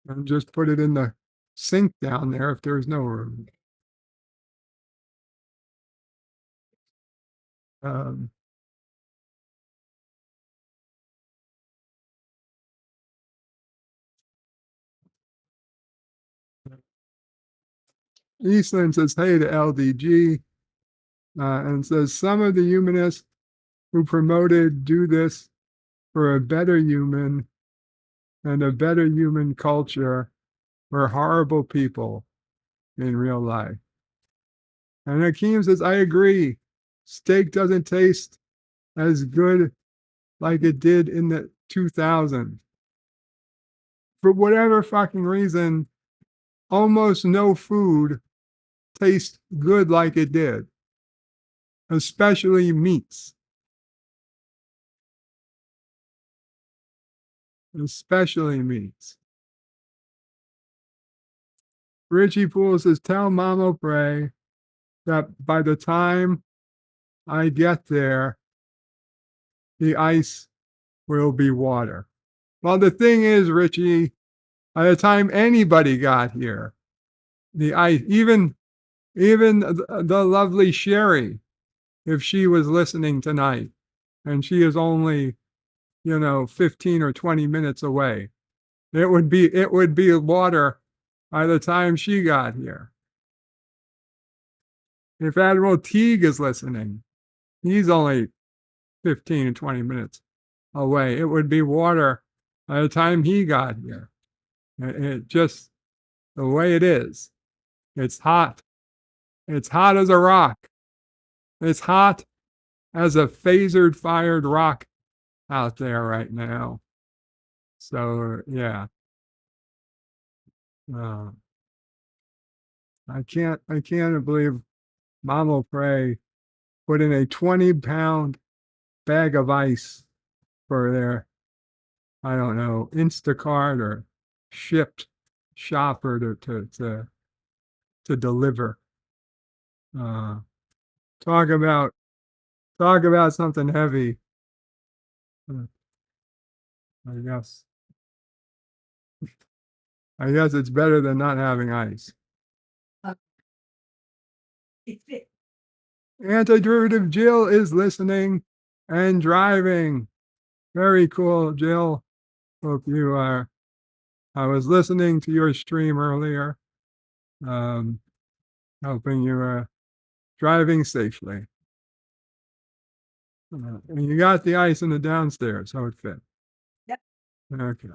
And just put it in the sink down there if there's no room. Eastland says hey to LDG and says some of the humanists who promoted do this for a better human and a better human culture were horrible people in real life. And Hakeem says, I agree. Steak doesn't taste as good like it did in the 2000s. For whatever fucking reason, almost no food tastes good like it did, especially meats. Especially meats. Richie Poole says, tell Mama Pray that by the time I get there, the ice will be water. Well, the thing is, Richie, by the time anybody got here, the ice, even the lovely Sherry, if she was listening tonight, and she is only, 15 or 20 minutes away, it would be water by the time she got here. If Admiral Teague is listening, he's only 15 or 20 minutes away. It would be water by the time he got here. It just, the way it is. It's hot. It's hot as a rock. It's hot as a phaser fired rock out there right now. So, yeah. I can't believe Mama Prey put in a 20-pound bag of ice for their, I don't know, Instacart or shipped shopper to deliver. Talk about something heavy. I guess it's better than not having ice. Antiderivative Jill is listening and driving. Very cool, Jill. Hope you are. I was listening to your stream earlier, hoping you are driving safely. And you got the ice in the downstairs, so it fit. Yep. Okay.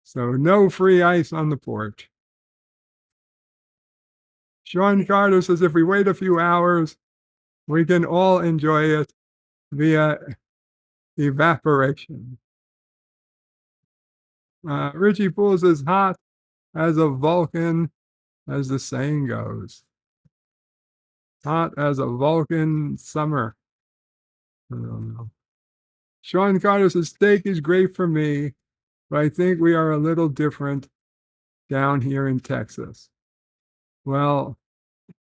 So no free ice on the porch. Sean Carter says if we wait a few hours, we can all enjoy it via evaporation. Richie Poole says hot as a Vulcan, as the saying goes. Hot as a Vulcan summer. I don't know. Sean Carter says steak is great for me, but I think we are a little different down here in Texas. Well,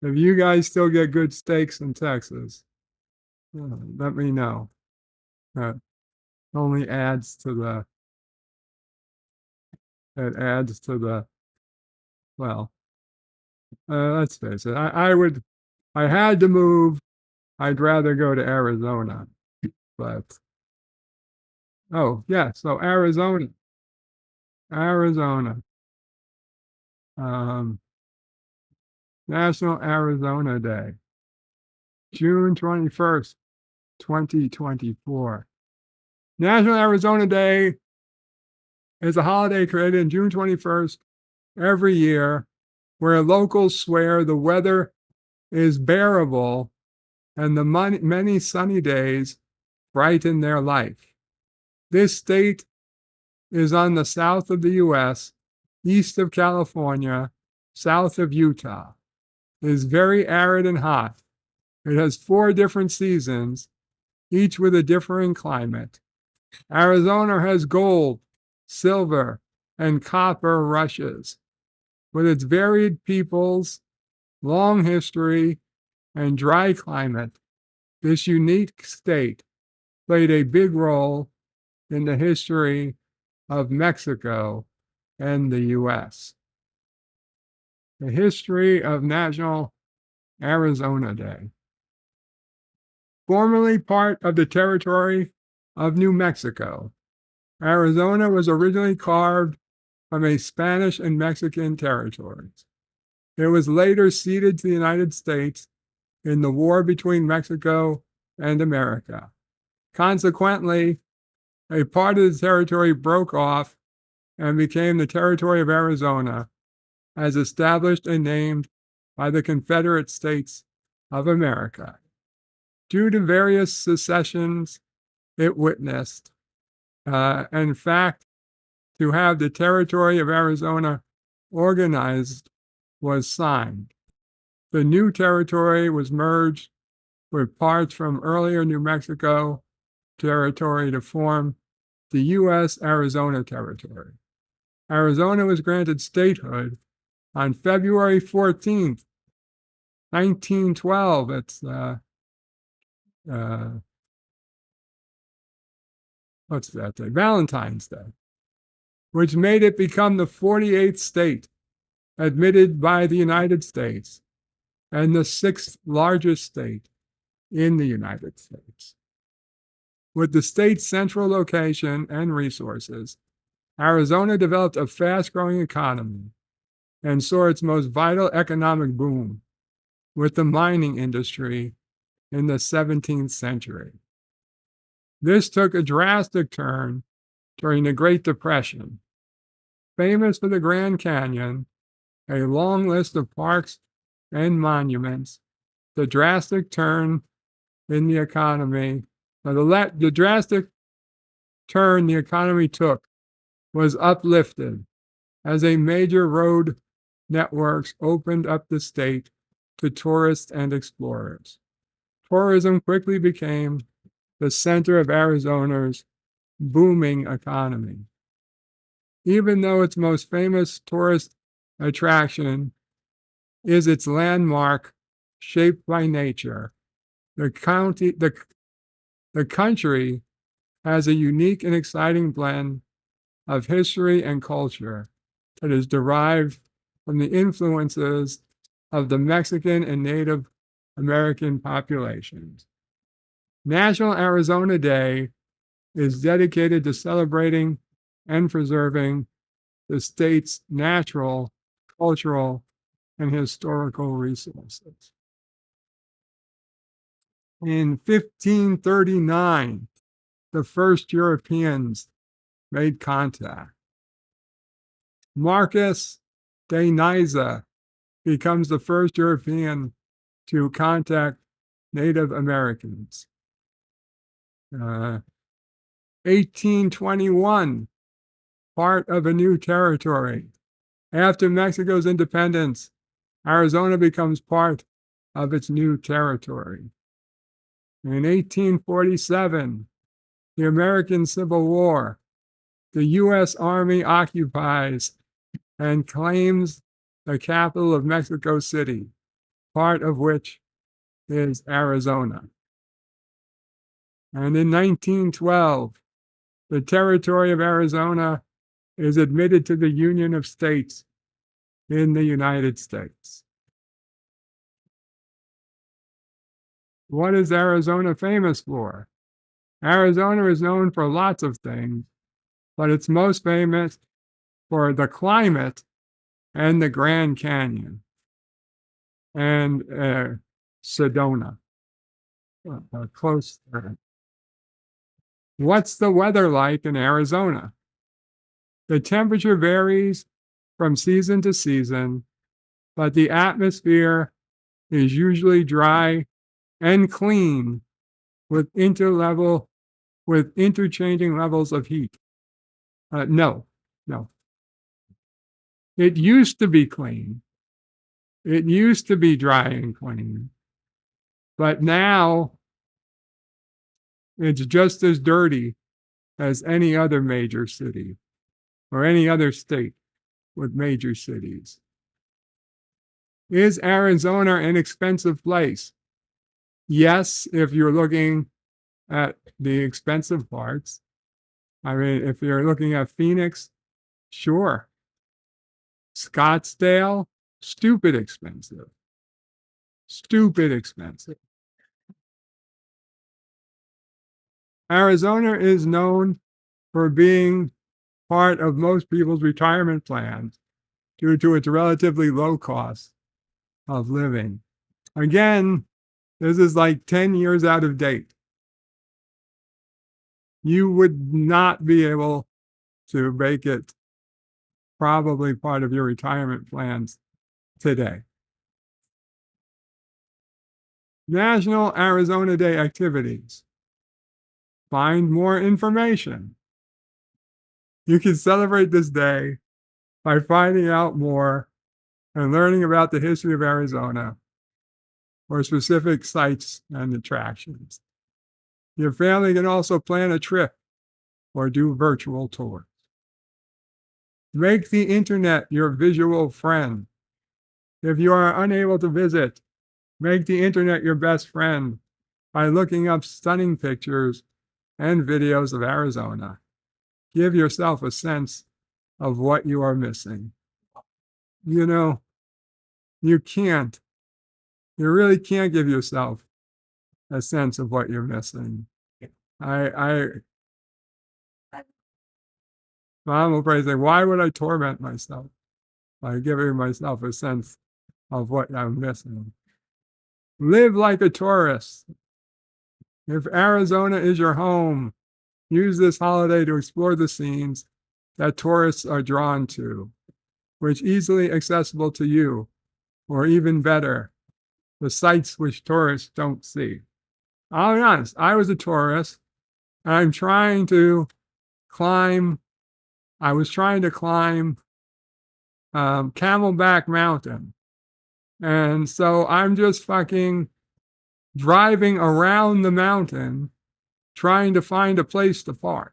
if you guys still get good steaks in Texas, let me know. That only adds to the, well, let's face it. I had to move. I'd rather go to Arizona, but, oh yeah, so Arizona. National Arizona Day, June 21st, 2024. National Arizona Day is a holiday created on June 21st every year where locals swear the weather is bearable and the many sunny days brighten their life. This state is on the south of the U.S., east of California, south of Utah. It is very arid and hot. It has 4 different seasons, each with a differing climate. Arizona has gold, silver, and copper rushes. With its varied peoples, long history, and dry climate, this unique state played a big role in the history of Mexico and the U.S. The history of National Arizona Day. Formerly part of the territory of New Mexico, Arizona was originally carved from a Spanish and Mexican territories. It was later ceded to the United States in the war between Mexico and America. Consequently, a part of the territory broke off and became the territory of Arizona, as established and named by the Confederate States of America. Due to various secessions it witnessed, in fact, to have the territory of Arizona organized was signed. The new territory was merged with parts from earlier New Mexico territory to form the U.S. Arizona Territory. Arizona was granted statehood on February 14th, 1912. It's what's that day? Valentine's Day, which made it become the 48th state admitted by the United States and the 6th largest state in the United States. With the state's central location and resources, Arizona developed a fast-growing economy and saw its most vital economic boom with the mining industry in the 17th century. This took a drastic turn during the Great Depression. Famous for the Grand Canyon, a long list of parks and monuments, the drastic turn in the economy, the drastic turn the economy took was uplifted as a major road networks opened up the state to tourists and explorers. Tourism quickly became the center of Arizona's booming economy. Even though its most famous tourist attraction is its landmark shaped by nature, the country has a unique and exciting blend of history and culture that is derived from the influences of the Mexican and Native American populations. National Arizona Day is dedicated to celebrating and preserving the state's natural, cultural, and historical resources. In 1539, the first Europeans made contact. Marcus de Niza becomes the first European to contact Native Americans. 1821, part of a new territory. After Mexico's independence, Arizona becomes part of its new territory. In 1847, the American Civil War, the U.S. Army occupies and claims the capital of Mexico City, part of which is Arizona. And in 1912, the territory of Arizona is admitted to the Union of States in the United States. What is Arizona famous for? Arizona is known for lots of things, but it's most famous for the climate and the Grand Canyon and Sedona, close there. What's the weather like in Arizona? The temperature varies from season to season, but the atmosphere is usually dry and clean with interchanging levels of heat. No. It used to be clean. It used to be dry and clean. But now it's just as dirty as any other major city or any other state with major cities. Is Arizona an expensive place? Yes, if you're looking at the expensive parts. I mean, if you're looking at Phoenix, sure. Scottsdale, stupid expensive. Stupid expensive. Arizona is known for being part of most people's retirement plans due to its relatively low cost of living. Again, this is like 10 years out of date. You would not be able to make it probably part of your retirement plans today. National Arizona Day activities. Find more information. You can celebrate this day by finding out more and learning about the history of Arizona or specific sites and attractions. Your family can also plan a trip or do virtual tours. Make the internet your visual friend. If you are unable to visit, make the internet your best friend by looking up stunning pictures and videos of Arizona. Give yourself a sense of what you are missing. You know, you really can't give yourself a sense of what you're missing. Mom will probably say, why would I torment myself by giving myself a sense of what I'm missing? Live like a tourist. If Arizona is your home, use this holiday to explore the scenes that tourists are drawn to, which easily accessible to you, or even better, the sights which tourists don't see. I'll be honest, I was a tourist, and I'm trying to climb, I was trying to climb Camelback Mountain. And so I'm just fucking driving around the mountain trying to find a place to park.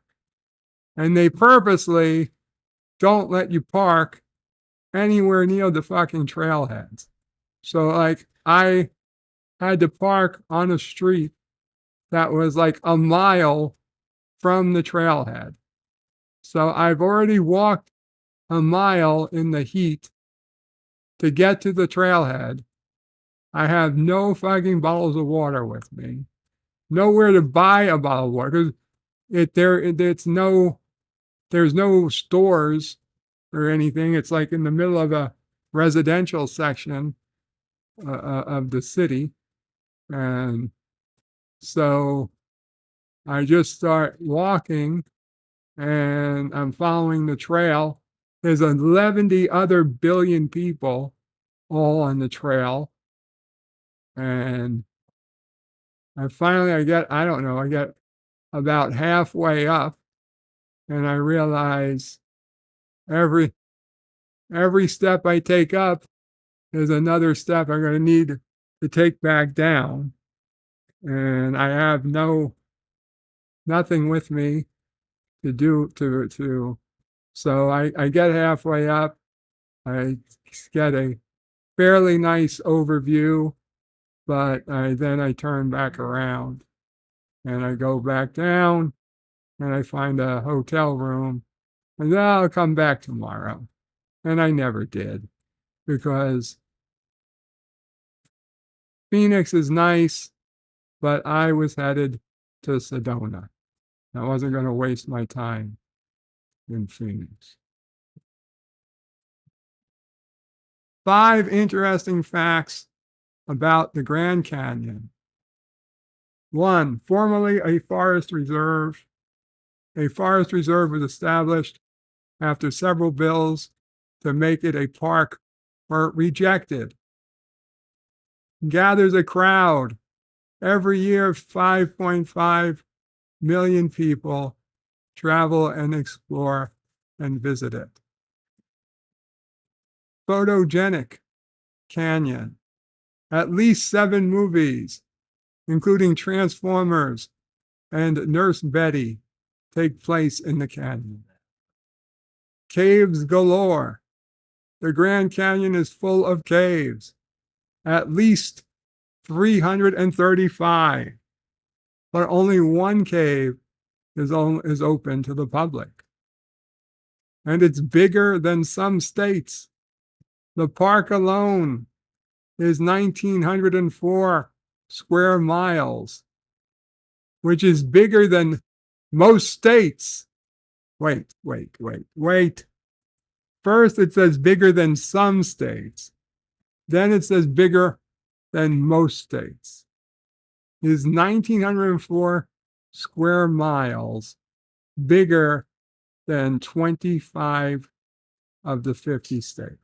And they purposely don't let you park anywhere near the fucking trailheads. So like I had to park on a street that was like a mile from the trailhead. So I've already walked a mile in the heat to get to the trailhead. I have no fucking bottles of water with me. Nowhere to buy a bottle of water because there's no stores or anything. It's like in the middle of a residential section of the city. And so I just start walking and I'm following the trail. There's 11 other billion people all on the trail. And I get about halfway up and I realize every step I take up is another step I'm going to need to take back down. And I have nothing with me to do to so I get halfway up. I get a fairly nice overview, but then I turn back around and I go back down and I find a hotel room and then I'll come back tomorrow. And I never did because Phoenix is nice, but I was headed to Sedona. I wasn't going to waste my time in Phoenix. 5 interesting facts about the Grand Canyon. 1, formerly a forest reserve. A forest reserve was established after several bills to make it a park were rejected. Gathers a crowd. Every year, 5.5 million people travel and explore and visit it. Photogenic canyon. At least 7 movies, including Transformers and Nurse Betty, take place in the canyon. Caves galore. The Grand Canyon is full of caves. At least 335. But only one cave is open to the public. And it's bigger than some states. The park alone is 1,904 square miles, which is bigger than most states. Wait. First, it says bigger than some states. Then it says bigger than most states. Is 1,904 square miles bigger than 25 of the 50 states.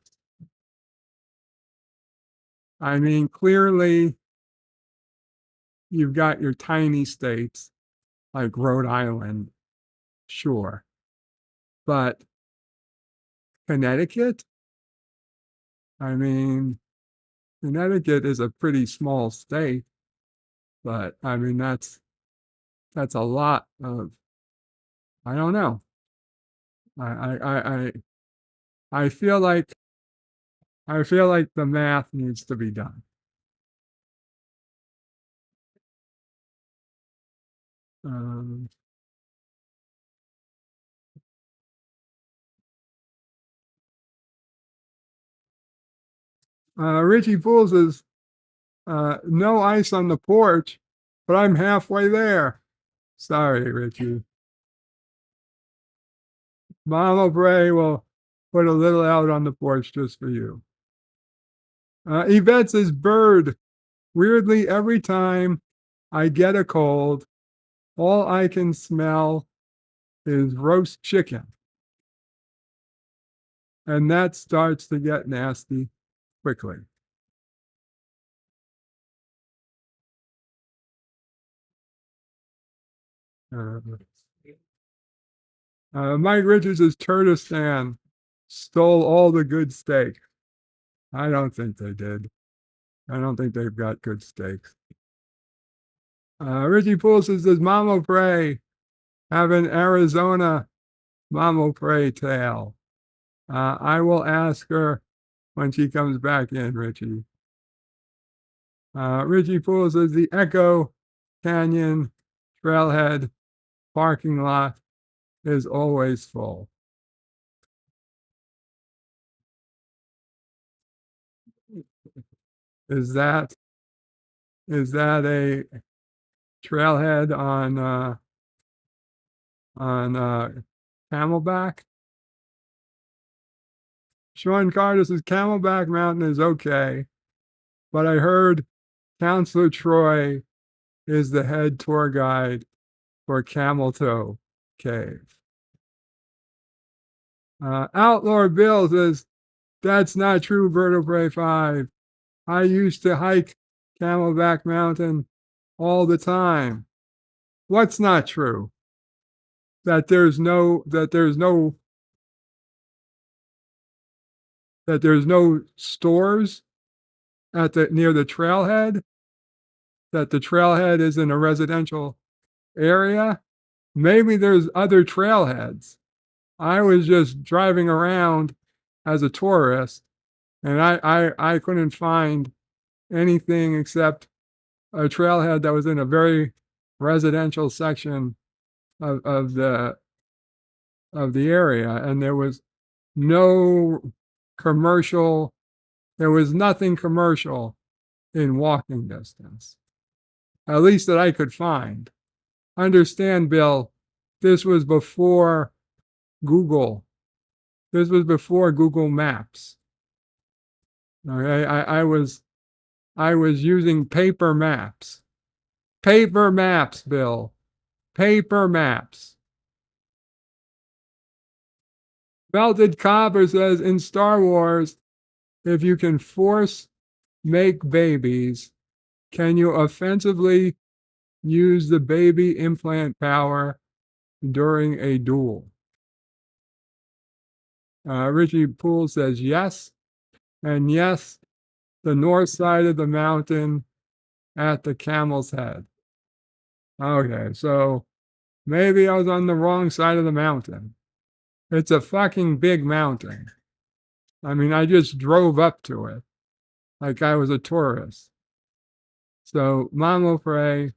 I mean, clearly, you've got your tiny states like Rhode Island, sure. But Connecticut? I mean, Connecticut is a pretty small state, but I mean, that's a lot of, I don't know. I feel like the math needs to be done. Richie Poole says, no ice on the porch, but I'm halfway there. Sorry, Richie. Mama Bray will put a little out on the porch just for you. Yvette says, bird. Weirdly, every time I get a cold. All I can smell is roast chicken. And that starts to get nasty quickly. Mike Richards' Kurdistan stole all the good steak. I don't think they did. I don't think they've got good steaks. Richie Poole says, does Mama Prey have an Arizona Mama Prey tale? I will ask her when she comes back in, Richie. Richie Poole says, the Echo Canyon Trailhead parking lot is always full. Is that a trailhead on Camelback? Sean Carter says Camelback Mountain is okay, but I heard Counselor Troy is the head tour guide for Camel Toe Cave. Outlaw Bill says, that's not true, Bird of Prey 5. I used to hike Camelback Mountain all the time. What's not true? That there's no stores at near the trailhead, that the trailhead is in a residential area. Maybe there's other trailheads. I was just driving around as a tourist, and I couldn't find anything except a trailhead that was in a very residential section of the area, and there was no commercial. There was nothing commercial in walking distance, at least that I could find. Understand, Bill, this was before Google. This was before Google Maps. Okay, I was using paper maps. Paper maps, Bill. Paper maps. Melted Copper says, in Star Wars, if you can force make babies, can you offensively use the baby implant power during a duel? Richie Poole says yes. And yes, the north side of the mountain at the Camel's Head. Okay, so maybe I was on the wrong side of the mountain. It's a fucking big mountain. I mean, I just drove up to it like I was a tourist. So Mama Prey,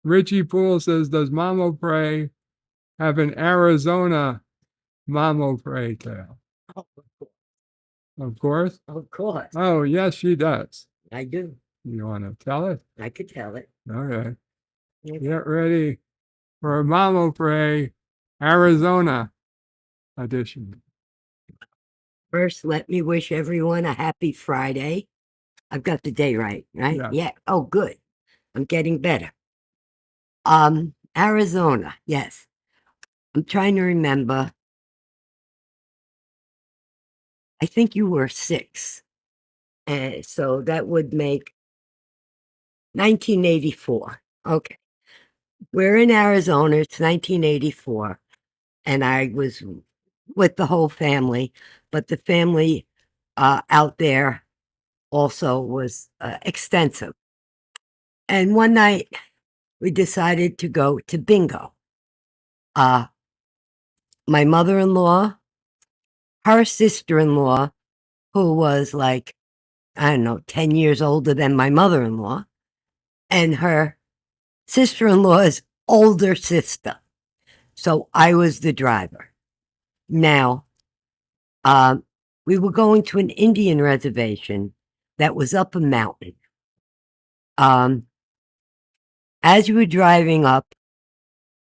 Richie Poole says, does Mama Prey have an Arizona Mama Prey tale? Of course. Of course. Oh, yes, she does. I do. You want to tell it? I could tell it. Okay. Get ready for a Mama Prey Arizona edition. First, let me wish everyone a happy Friday. I've got the day right? Yeah. Oh, good. I'm getting better. Arizona. Yes. I'm trying to remember. I think you were 6. So that would make 1984. Okay. We're in Arizona. It's 1984. And I was with the whole family, but the family out there also was extensive. And one night we decided to go to bingo. My mother-in-law, her sister-in-law, who was like, I don't know, 10 years older than my mother-in-law, and her sister-in-law's older sister. So I was the driver. Now, we were going to an Indian reservation that was up a mountain. As you were driving up,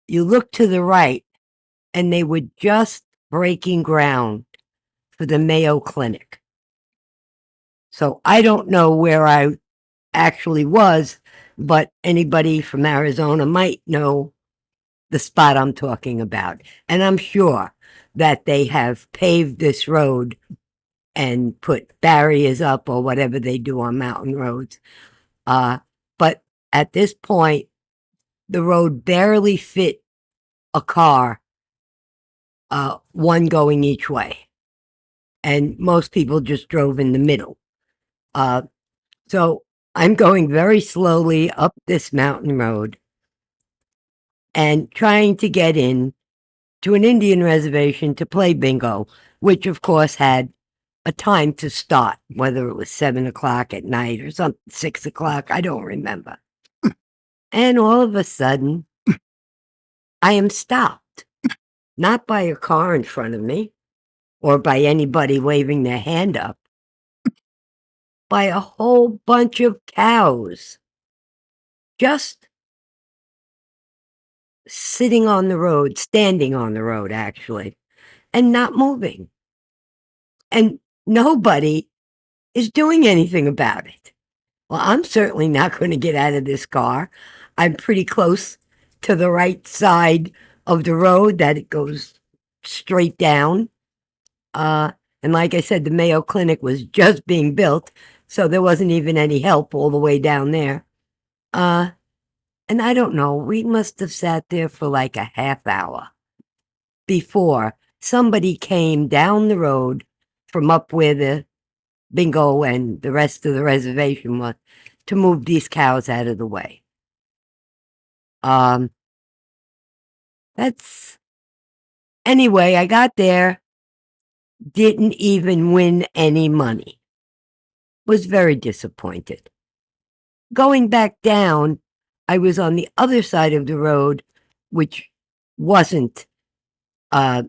you looked to the right, and they were just breaking ground for the Mayo Clinic. So I don't know where I actually was but anybody from Arizona might know the spot I'm talking about. And I'm sure that they have paved this road and put barriers up or whatever they do on mountain roads. But at this point, the road barely fit a car, one going each way. And most people just drove in the middle. So I'm going very slowly up this mountain road and trying to get in to an Indian reservation to play bingo, which of course had a time to start, whether it was 7 o'clock at night or something, 6 o'clock, I don't remember. And all of a sudden, I am stopped, not by a car in front of me or by anybody waving their hand up, by a whole bunch of cows just sitting on the road, standing on the road, actually, and not moving. And nobody is doing anything about it. Well, I'm certainly not going to get out of this car. I'm pretty close to the right side of the road that it goes straight down. And like I said, the Mayo Clinic was just being built, so there wasn't even any help all the way down there. And I don't know, we must have sat there for like a half hour before somebody came down the road from up where the bingo and the rest of the reservation was to move these cows out of the way. Anyway, I got there, didn't even win any money. Was very disappointed. Going back down, I was on the other side of the road, which wasn't a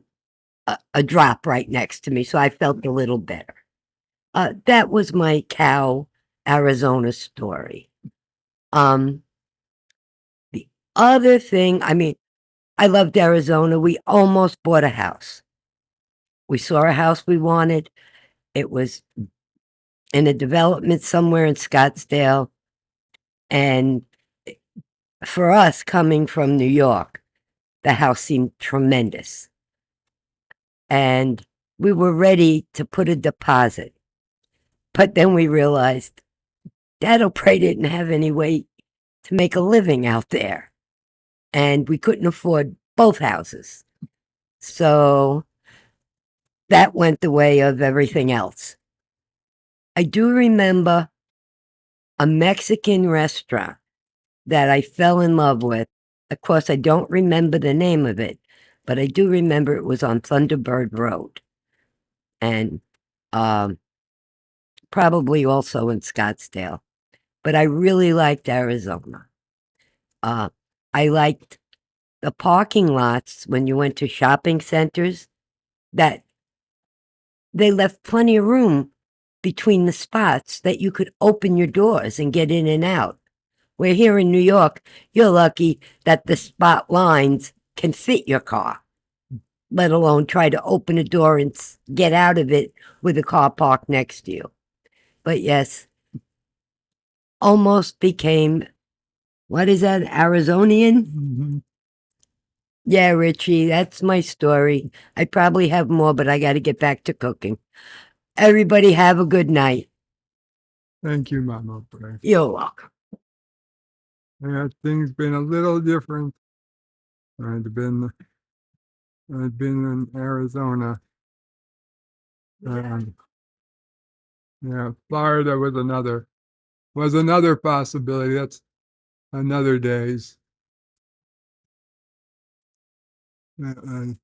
drop right next to me, so I felt a little better. That was my cow Arizona story. The other thing, I mean, I loved Arizona. We almost bought a house. We saw a house we wanted. It was in a development somewhere in Scottsdale. And for us coming from New York, the house seemed tremendous. And we were ready to put a deposit. But then we realized Dad O'Prey didn't have any way to make a living out there. And we couldn't afford both houses. So that went the way of everything else. I do remember a Mexican restaurant that I fell in love with. Of course, I don't remember the name of it, but I do remember it was on Thunderbird Road. And probably also in Scottsdale. But I really liked Arizona. I liked the parking lots when you went to shopping centers, that they left plenty of room between the spots that you could open your doors and get in and out. Where here in New York, you're lucky that the spot lines can fit your car, let alone try to open a door and get out of it with a car parked next to you. But yes, almost became, what is that, Arizonian? Mm-hmm. Yeah, Richie, that's my story. I probably have more, but I got to get back to cooking. Everybody have a good night. Thank you, Mama O'Prey. You're welcome. Yeah, things been a little different. I'd been in Arizona. Yeah, Florida was another possibility. That's another day's. A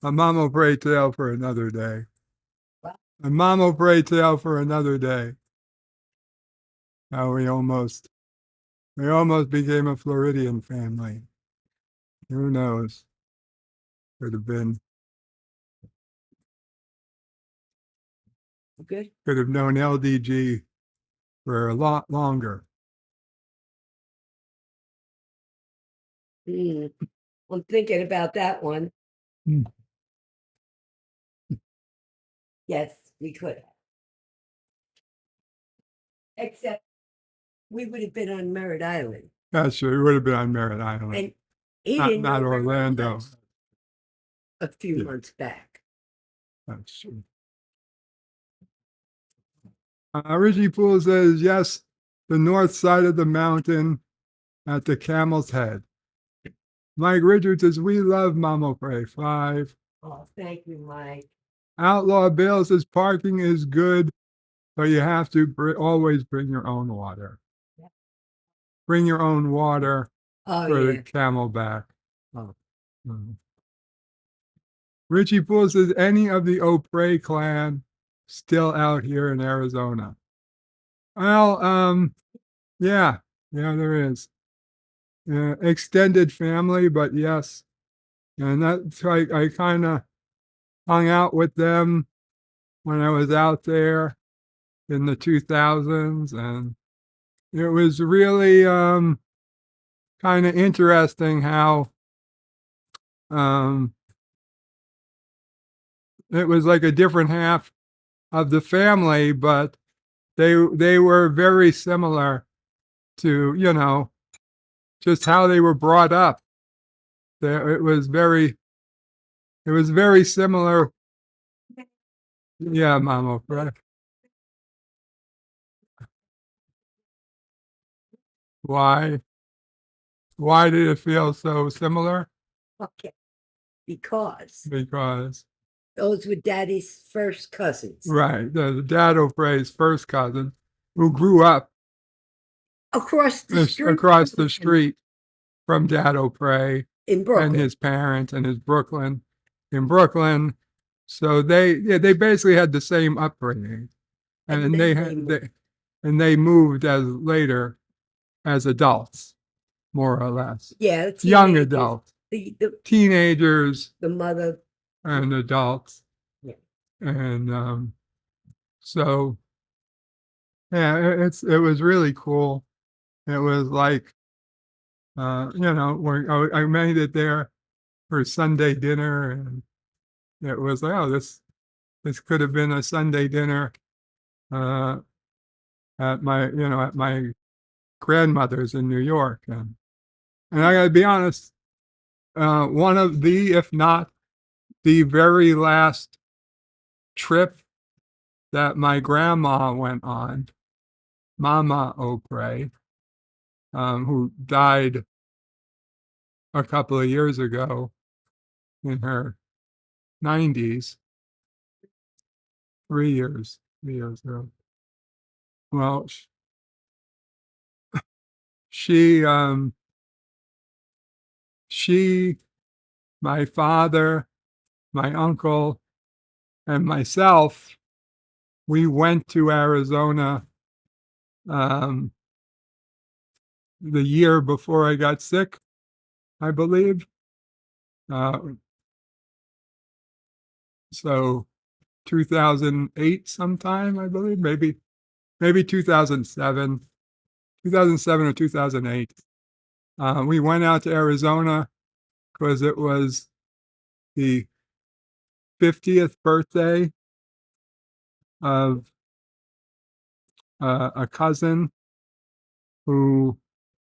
Mama O'Prey tale for another day. A Mama O'Prey tale for another day. How we almost became a Floridian family. Who knows? Could have been. Okay. Could have known LDG for a lot longer. I'm thinking about that one. Yes, we could have. Except we would have been on Merritt Island. That's true. It would have been on Merritt Island. And he not didn't not know where I Orlando. was a few Yeah. months back. That's true. Richie Poole says, yes, the north side of the mountain at the Camel's Head. Mike Richards says, we love Mama Pray 5. Oh, thank you, Mike. Outlaw Bill says, parking is good, but you have to always bring your own water. Bring your own water for the Camelback. Oh. Richie Poole says, any of the O'Prey clan still out here in Arizona? Well, yeah, there is. Extended family, but yes. And that's I kind of hung out with them when I was out there in the 2000s, and it was really kind of interesting how it was like a different half of the family, but they were very similar to, just how they were brought up. It was very similar. Yeah, Mama, right? Why did it feel so similar? Okay. Because those were Daddy's first cousins. Right. The Dad O'Prey's first cousin, who grew up across the street from Dad O'Prey in Brooklyn, and his parents and in Brooklyn. So they basically had the same upbringing, and they moved later as adults, more or less. Yeah, young adults, the teenagers, the mother and adults. Yeah. And so yeah, it was really cool. It was like I made it there for Sunday dinner, and it was like, oh, this could have been a Sunday dinner at my grandmother's in New York, and I gotta be honest, one of if not the very last trip that my grandma went on, Mama O'Prey, who died a couple of years ago in her 90s, 3 years ago. Well, she, my father, my uncle, and myself, we went to Arizona the year before I got sick, I believe. So 2008 sometime, I believe, maybe 2007 or 2008. We went out to Arizona because it was the 50th birthday of a cousin who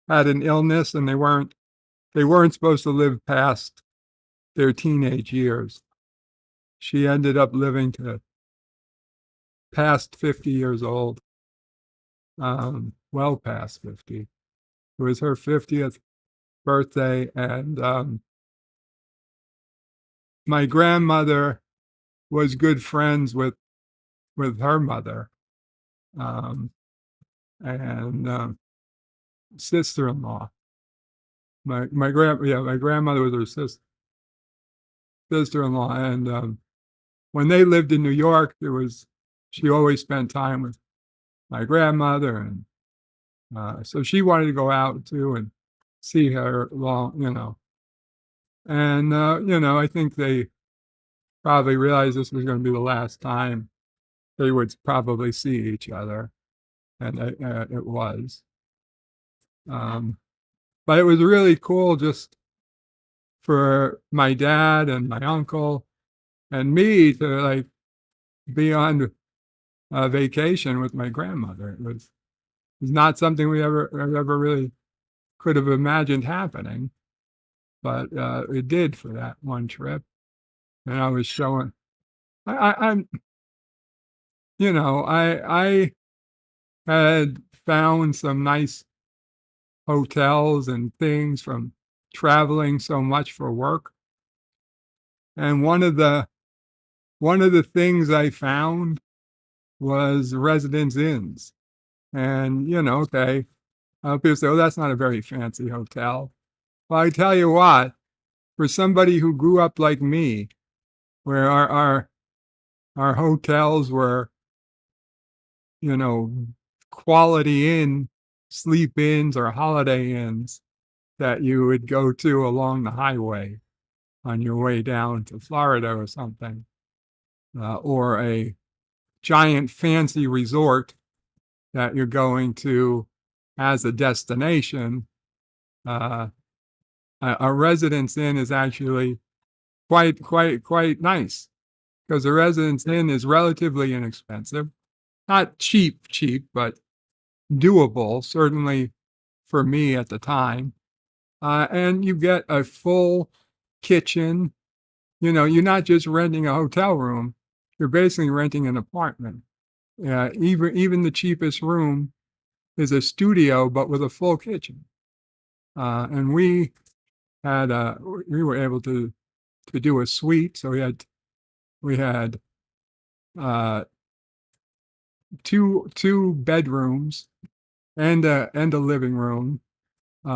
had an illness, and they weren't supposed to live past their teenage years. She ended up living to past 50 years old, well past 50. It was her 50th birthday, and my grandmother was good friends with her mother, and sister-in-law. My grandmother was her sister-in-law, and when they lived in New York, she always spent time with my grandmother, and so she wanted to go out too and see her and I think they probably realized this was going to be the last time they would probably see each other, and it was. But it was really cool just for my dad and my uncle and me to be on vacation with my grandmother. It's not something we ever really could have imagined happening, but it did for that one trip. And I was showing, I'm, I had found some nice hotels and things from traveling so much for work. And one of the things I found was Residence Inns. And, okay, people say, oh, that's not a very fancy hotel. Well, I tell you what, for somebody who grew up like me, where our hotels were, quality inn, sleep inns or holiday inns that you would go to along the highway on your way down to Florida or something, or a giant fancy resort that you're going to as a destination. A Residence Inn is actually quite nice, because a Residence Inn is relatively inexpensive, not cheap, but doable, certainly for me at the time. And you get a full kitchen. You're not just renting a hotel room, you're basically renting an apartment. Even the cheapest room is a studio, but with a full kitchen. And we were able to do a suite. So we had two bedrooms and a living room,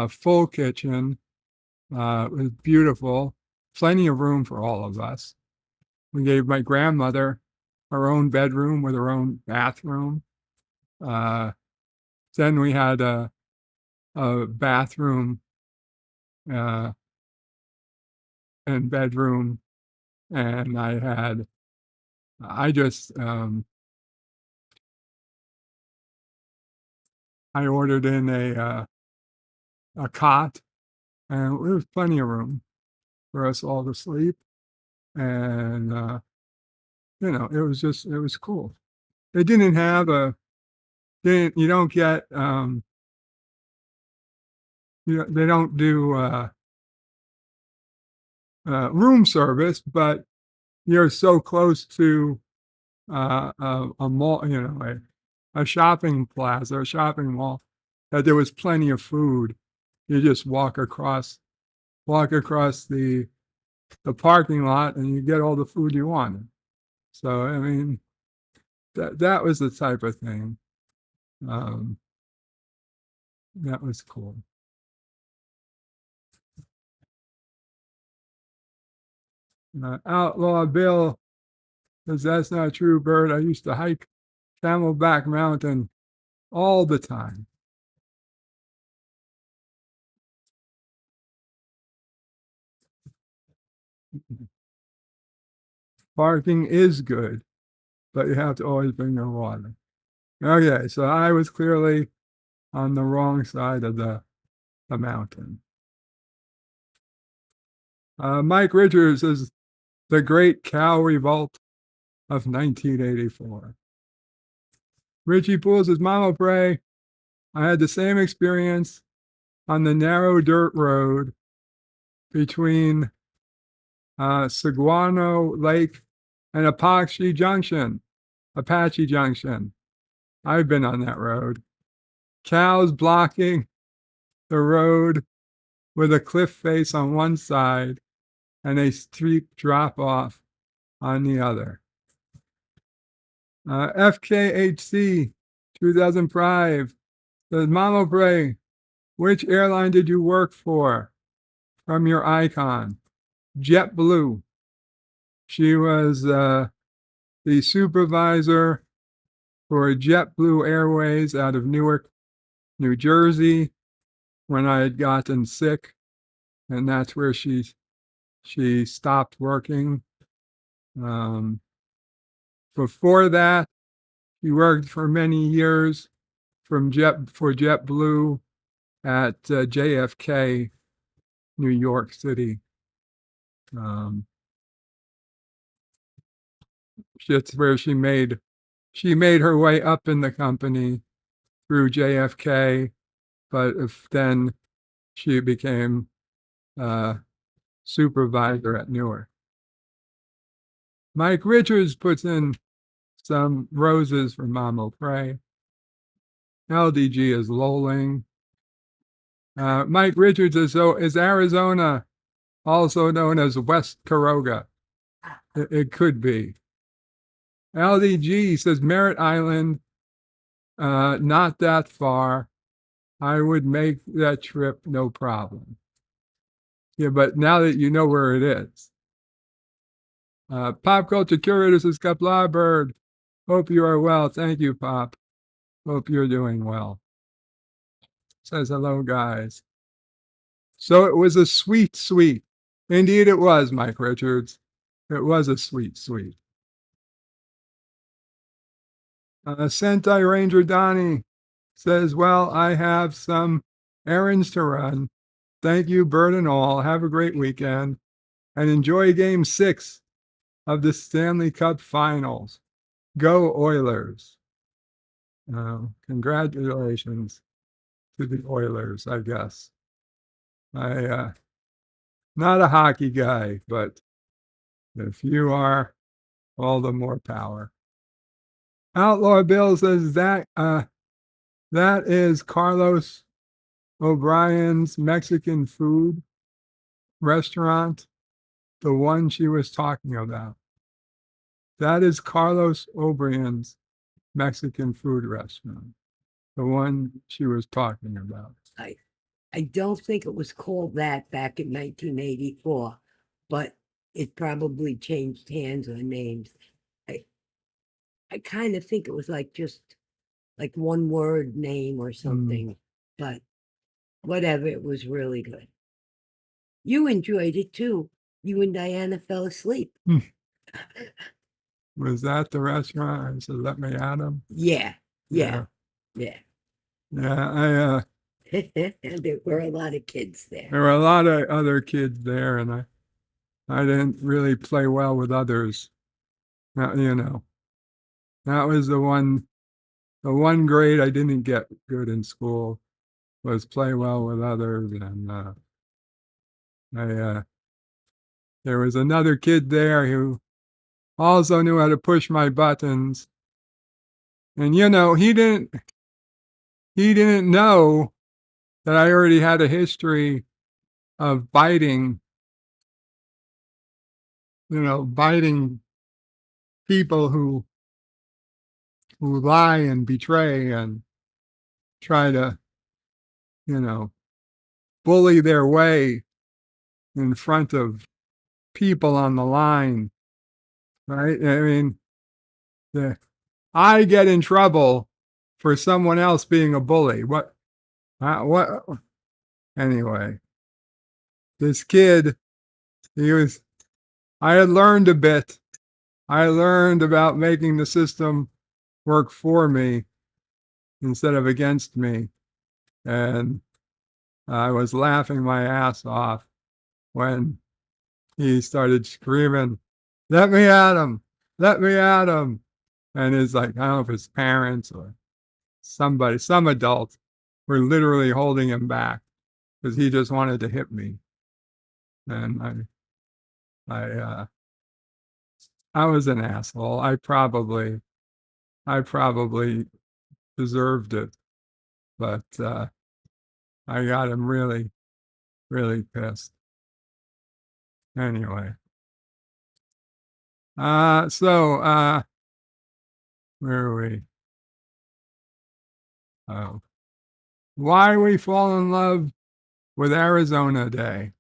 full kitchen. It was beautiful, plenty of room for all of us. We gave my grandmother her own bedroom with her own bathroom. Then we had a bathroom and bedroom, and I just I ordered in a cot, and there was plenty of room for us all to sleep. And it was cool. They didn't have you don't get they don't do room service, but you're so close to a mall, a shopping plaza, a shopping mall, that there was plenty of food. You just walk across the parking lot and you get all the food you wanted. So, I mean, that was the type of thing. That was cool. Outlaw Bill says, that's not true, Bert. I used to hike Camelback Mountain all the time. Parking is good, but you have to always bring your water. Okay, so I was clearly on the wrong side of the mountain. Mike Richards is the Great Cow Revolt of 1984. Richie Poole says, Mama Pray, I had the same experience on the narrow dirt road between Saguano Lake and Apache Junction. I've been on that road. Cows blocking the road with a cliff face on one side and a steep drop off on the other. FKHC 2005 says, Mama Bray, which airline did you work for? From your icon, JetBlue. She was the supervisor for JetBlue Airways out of Newark, New Jersey, when I had gotten sick, and that's where she stopped working. Before that, she worked for many years for JetBlue at JFK, New York City. That's where she made her way up in the company through JFK, but then she became supervisor at Newark. Mike Richards puts in some roses for Mama Pray. LDG is lolling. Mike Richards is Arizona also known as West Caroga? It could be. LDG says Merritt Island, not that far. I would make that trip no problem. Yeah, but now that you know where it is. Pop Culture Curator says Kapla Bird. Hope you are well. Thank you, Pop. Hope you're doing well. Says hello, guys. So it was a sweet, sweet. Indeed it was, Mike Richards. It was a sweet, sweet. Sentai Ranger Donnie says, well, I have some errands to run. Thank you, Bert and all. Have a great weekend and enjoy Game 6 of the Stanley Cup Finals. Go Oilers. Congratulations to the Oilers, I guess. Not a hockey guy, but if you are, all the more power. Outlaw Bill says that is Carlos O'Brien's Mexican food restaurant, the one she was talking about. That is Carlos O'Brien's Mexican food restaurant, the one she was talking about. I don't think it was called that back in 1984, but it probably changed hands or names. I kind of think it was like just like one word name or something, but whatever, it was really good. You enjoyed it too. You and Diana fell asleep. Was that the restaurant? I said, let me at him. Yeah. Yeah, There were a lot of kids there. there were a lot of other kids there, and I didn't really play well with others. You know, that was the one grade I didn't get good in school was play well with others. And there was another kid there who also knew how to push my buttons. And, you know, he didn't know that I already had a history of biting people who lie and betray and try to, bully their way in front of people on the line, right? I mean, I get in trouble for someone else being a bully. What? Anyway, this kid, I had learned a bit. I learned about making the system work for me instead of against me. And I was laughing my ass off when he started screaming, let me at him, let me at him. And it's like, I don't know if his parents or somebody, some adult were literally holding him back because he just wanted to hit me. And I was an asshole. I probably deserved it, but I got him really, really pissed. Anyway, so where are we? Oh, why we fall in love with Arizona Day.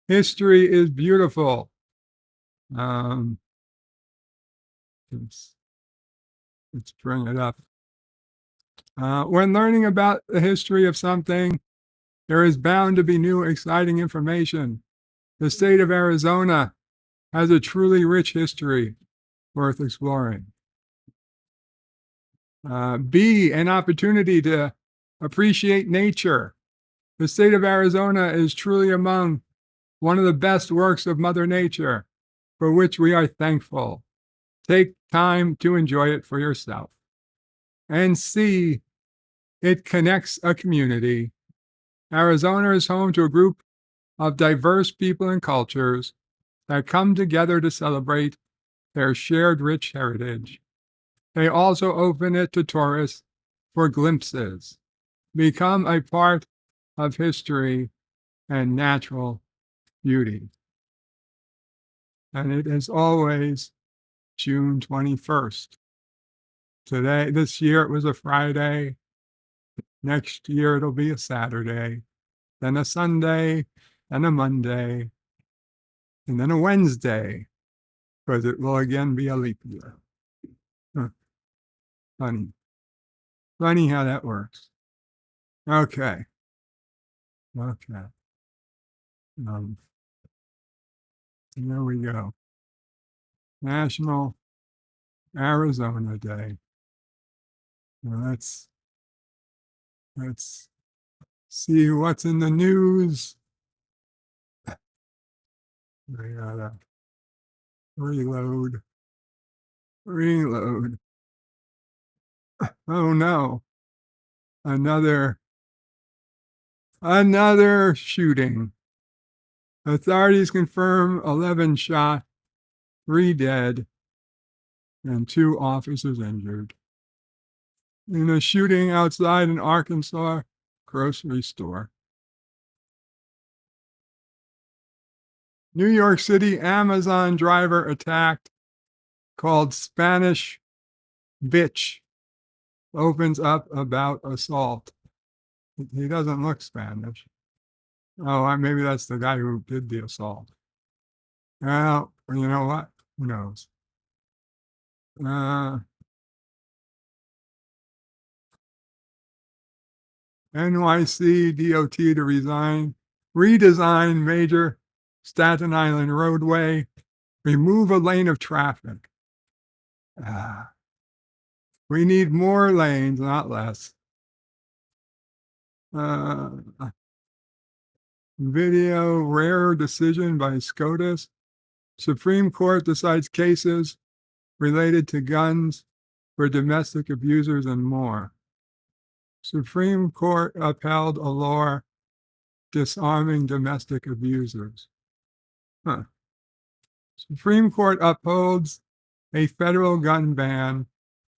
History is beautiful. Let's bring it up. When learning about the history of something, there is bound to be new, exciting information. The state of Arizona has a truly rich history worth exploring. B, an opportunity to appreciate nature. The state of Arizona is truly among one of the best works of Mother Nature, for which we are thankful. Take time to enjoy it for yourself. And C, It connects a community. Arizona is home to a group of diverse people and cultures that come together to celebrate their shared rich heritage. They also open it to tourists for glimpses, become a part of history and natural beauty. And it is always June 21st. This year it was a Friday. Next year it'll be a Saturday, then a Sunday, then a Monday, and then a Wednesday, because it will again be a leap year. Funny. Funny how that works. Okay. Here we go. National Arizona Day. Now let's see what's in the news. I gotta reload. Oh no. Another shooting. Authorities confirm 11 shot, 3 dead, and 2 officers injured in a shooting outside an Arkansas grocery store. New York City Amazon driver attacked, called Spanish bitch, opens up about assault. He doesn't look Spanish. Oh, maybe that's the guy who did the assault. Well, you know what? Who knows? NYC DOT to redesign major Staten Island roadway, remove a lane of traffic. We need more lanes, not less. Video rare decision by SCOTUS. Supreme Court decides cases related to guns for domestic abusers and more. Supreme Court upheld a law disarming domestic abusers. Supreme Court upholds a federal gun ban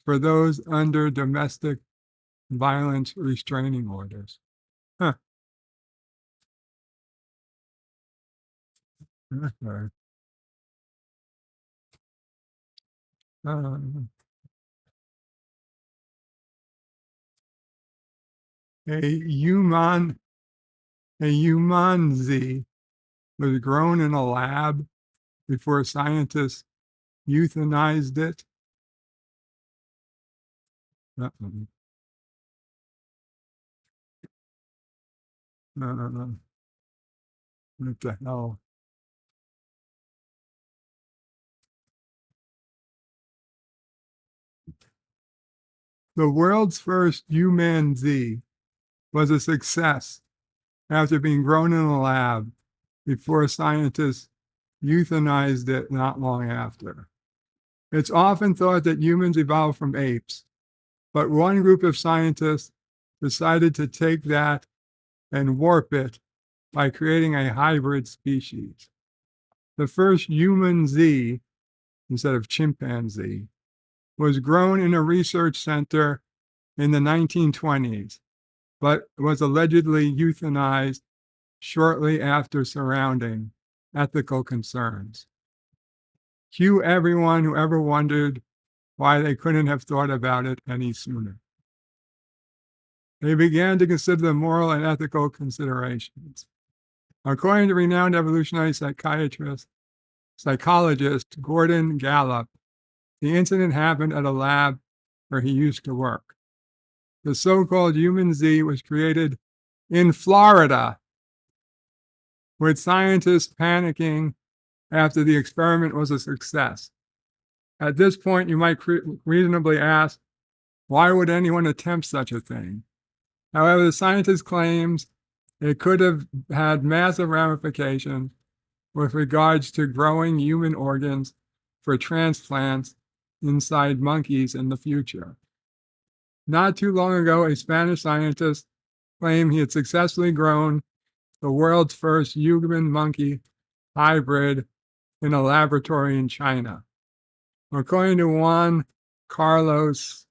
for those under domestic violence restraining orders. Okay. A Umanzi was grown in a lab before scientists euthanized it. What the hell? The world's first Umanzi was a success after being grown in a lab before scientists euthanized it not long after. It's often thought that humans evolved from apes, but one group of scientists decided to take that and warp it by creating a hybrid species. The first Umanzi, instead of chimpanzee, was grown in a research center in the 1920s, but was allegedly euthanized shortly after surrounding ethical concerns. Cue everyone who ever wondered why they couldn't have thought about it any sooner. They began to consider the moral and ethical considerations. According to renowned evolutionary psychologist Gordon Gallup, the incident happened at a lab where he used to work. The so-called Umanzi was created in Florida, with scientists panicking after the experiment was a success. At this point, you might reasonably ask, why would anyone attempt such a thing? However, the scientist claims it could have had massive ramifications with regards to growing human organs for transplants inside monkeys in the future. Not too long ago, a Spanish scientist claimed he had successfully grown the world's first human monkey hybrid in a laboratory in China. According to Juan Carlos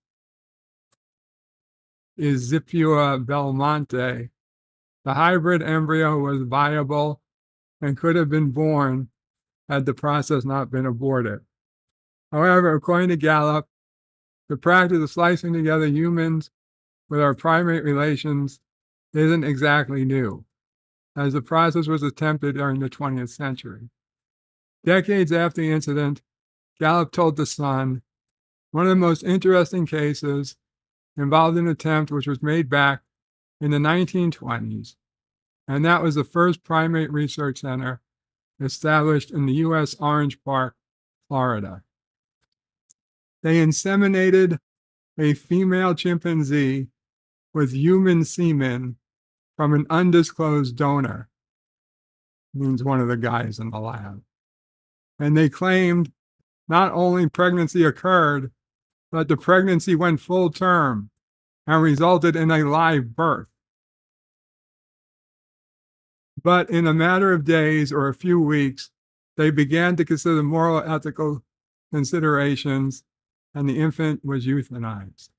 Izipua Belmonte, the hybrid embryo was viable and could have been born had the process not been aborted. However, according to Gallup, the practice of slicing together humans with our primate relations isn't exactly new, as the process was attempted during the 20th century. Decades after the incident, Gallup told The Sun, one of the most interesting cases involved an attempt which was made back in the 1920s, and that was the first primate research center established in the U.S. Orange Park, Florida. They inseminated a female chimpanzee with human semen from an undisclosed donor, means one of the guys in the lab. And they claimed not only pregnancy occurred, but the pregnancy went full term and resulted in a live birth. But in a matter of days or a few weeks, they began to consider moral ethical considerations, and the infant was euthanized.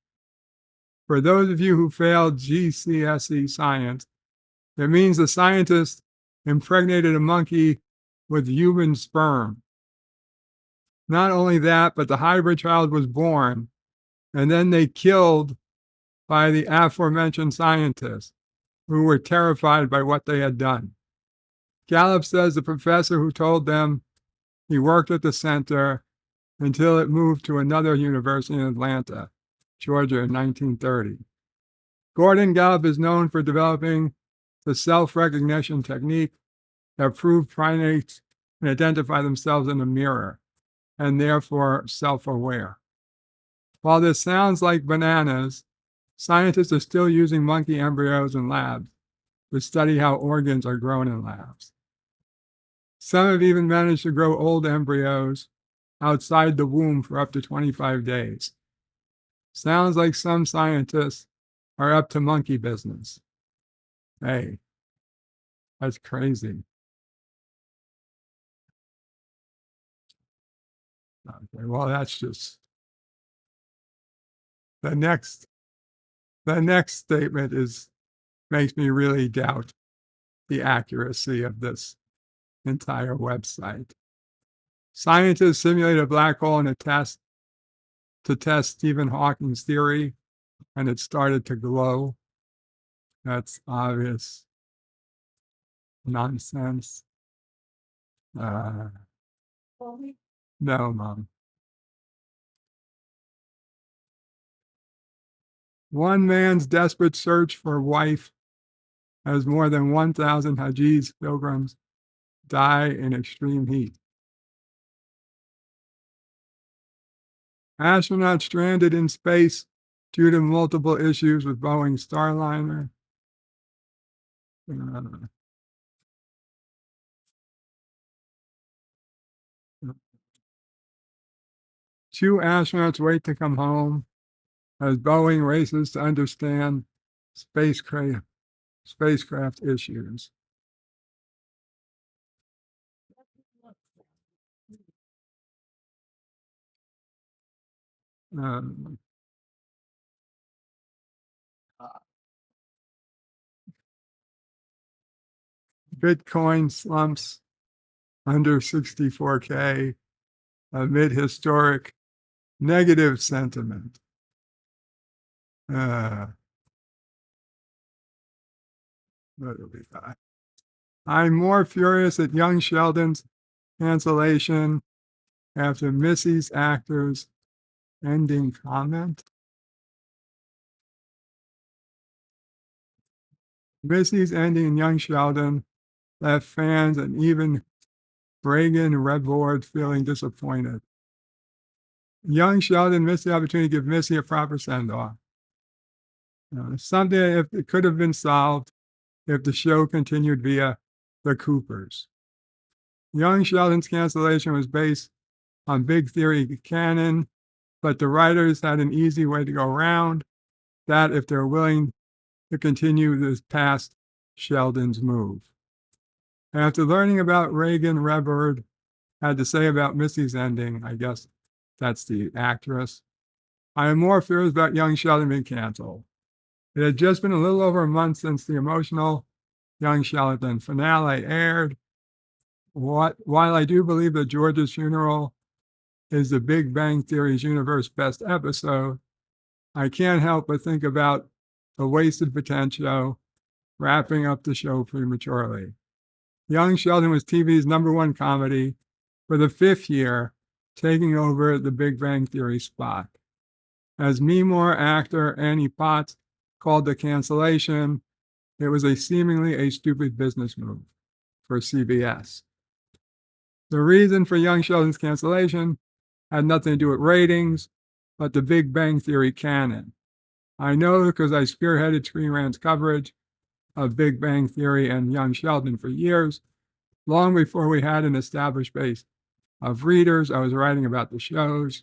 For those of you who failed GCSE science, it means the scientist impregnated a monkey with human sperm. Not only that, but the hybrid child was born, and then they killed by the aforementioned scientists, who were terrified by what they had done. Gallup says the professor who told them he worked at the center until it moved to another university in Atlanta, Georgia, in 1930. Gordon Gallup is known for developing the self-recognition technique that proved primates can identify themselves in a mirror and therefore self-aware. While this sounds like bananas, scientists are still using monkey embryos in labs to study how organs are grown in labs. Some have even managed to grow old embryos outside the womb for up to 25 days. Sounds like some scientists are up to monkey business. Hey, that's crazy. Okay, well, that's just the next statement makes me really doubt the accuracy of this entire website. Scientists simulated a black hole in a test to test Stephen Hawking's theory, and it started to glow. That's obvious nonsense. No, Mom. One man's desperate search for a wife as more than 1,000 Hajj pilgrims die in extreme heat. Astronauts stranded in space due to multiple issues with Boeing Starliner. Two astronauts wait to come home as Boeing races to understand spacecraft issues. Bitcoin slumps under 64K amid historic negative sentiment. What do we got? I'm more furious at young Sheldon's cancellation after Missy's actor's ending comment. Missy's ending in Young Sheldon left fans and even Reagan Redboard feeling disappointed. Young Sheldon missed the opportunity to give Missy a proper send-off. Something if it could have been solved if the show continued via the Coopers. Young Sheldon's cancellation was based on Big Theory canon, but the writers had an easy way to go around that if they're willing to continue this past Sheldon's move. After learning about Reagan Redbird had to say about Missy's ending, I guess that's the actress, I have more fears about young Sheldon being canceled. It had just been a little over a month since the emotional Young Sheldon finale aired. While I do believe that George's funeral is the Big Bang Theory's universe best episode, I can't help but think about the wasted potential wrapping up the show prematurely. Young Sheldon was TV's #1 comedy for the 5th year, taking over the Big Bang Theory spot. As Meemore actor Annie Potts called the cancellation, it was seemingly a stupid business move for CBS. The reason for Young Sheldon's cancellation had nothing to do with ratings, but the Big Bang Theory canon. I know because I spearheaded Screen Rant's coverage of Big Bang Theory and Young Sheldon for years. Long before we had an established base of readers, I was writing about the shows,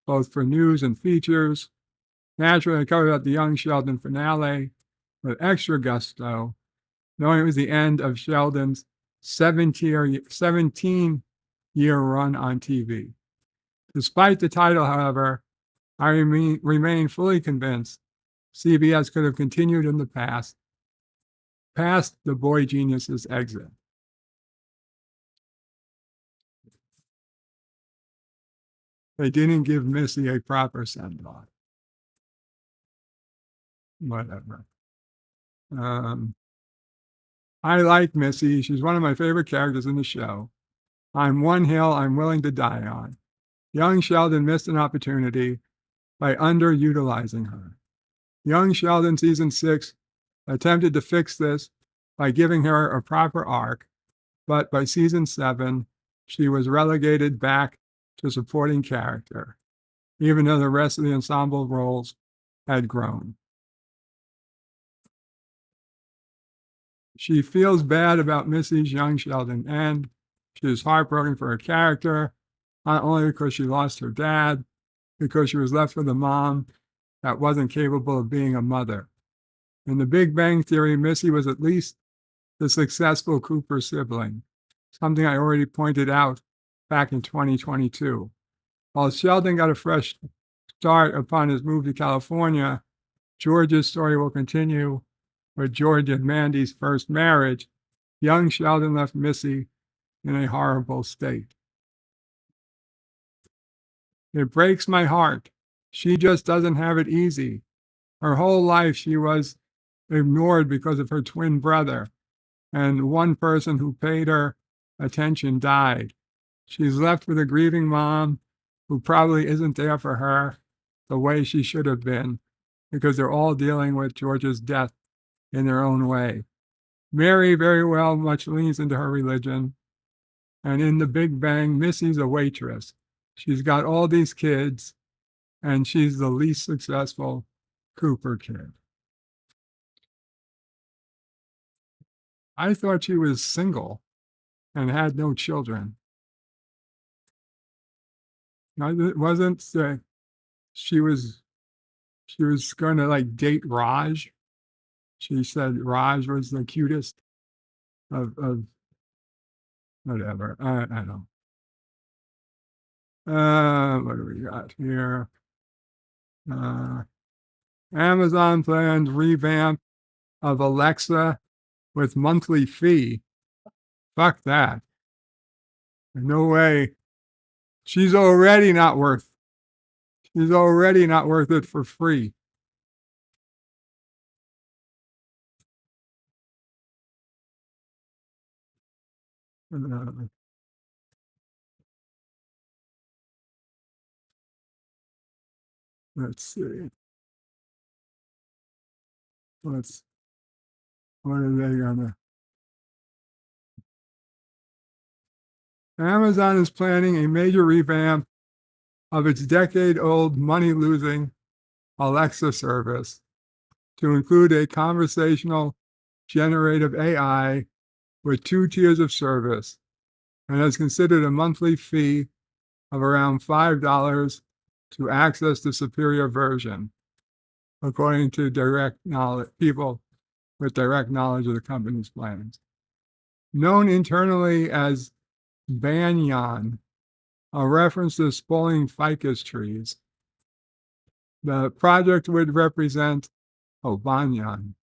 both for news and features. Naturally, I covered about the Young Sheldon finale with extra gusto, knowing it was the end of Sheldon's 17-year run on TV. Despite the title, however, I remain fully convinced CBS could have continued in the past the Boy Genius's exit. They didn't give Missy a proper send-off. Whatever. I like Missy. She's one of my favorite characters in the show. I'm one hill I'm willing to die on. Young Sheldon missed an opportunity by underutilizing her. Young Sheldon season 6 attempted to fix this by giving her a proper arc, but by season 7, she was relegated back to supporting character, even though the rest of the ensemble roles had grown. She feels bad about Missy's Young Sheldon end. She is heartbroken for her character, not only because she lost her dad, because she was left with a mom that wasn't capable of being a mother. In the Big Bang Theory, Missy was at least the successful Cooper sibling, something I already pointed out back in 2022. While Sheldon got a fresh start upon his move to California, George's story will continue with George and Mandy's first marriage. Young Sheldon left Missy in a horrible state. It breaks my heart. She just doesn't have it easy. Her whole life she was ignored because of her twin brother, and one person who paid her attention died. She's left with a grieving mom who probably isn't there for her the way she should have been, because they're all dealing with George's death in their own way. Mary very well much leans into her religion, and in the Big Bang, Missy's a waitress. She's got all these kids, and she's the least successful Cooper kid. I thought she was single and had no children. It wasn't she was going to like date Raj. She said Raj was the cutest of whatever. I don't know. What do we got here? Amazon plans revamp of Alexa with monthly fee. Fuck that. No way. She's already not worth it for free. Let's see. What are they gonna? Amazon is planning a major revamp of its decade-old money-losing Alexa service to include a conversational generative AI with 2 tiers of service, and has considered a monthly fee of around $5 to access the superior version. according to direct knowledge, people with direct knowledge of the company's plans. Known internally as banyan, a reference to spalling ficus trees, the project would represent, banyan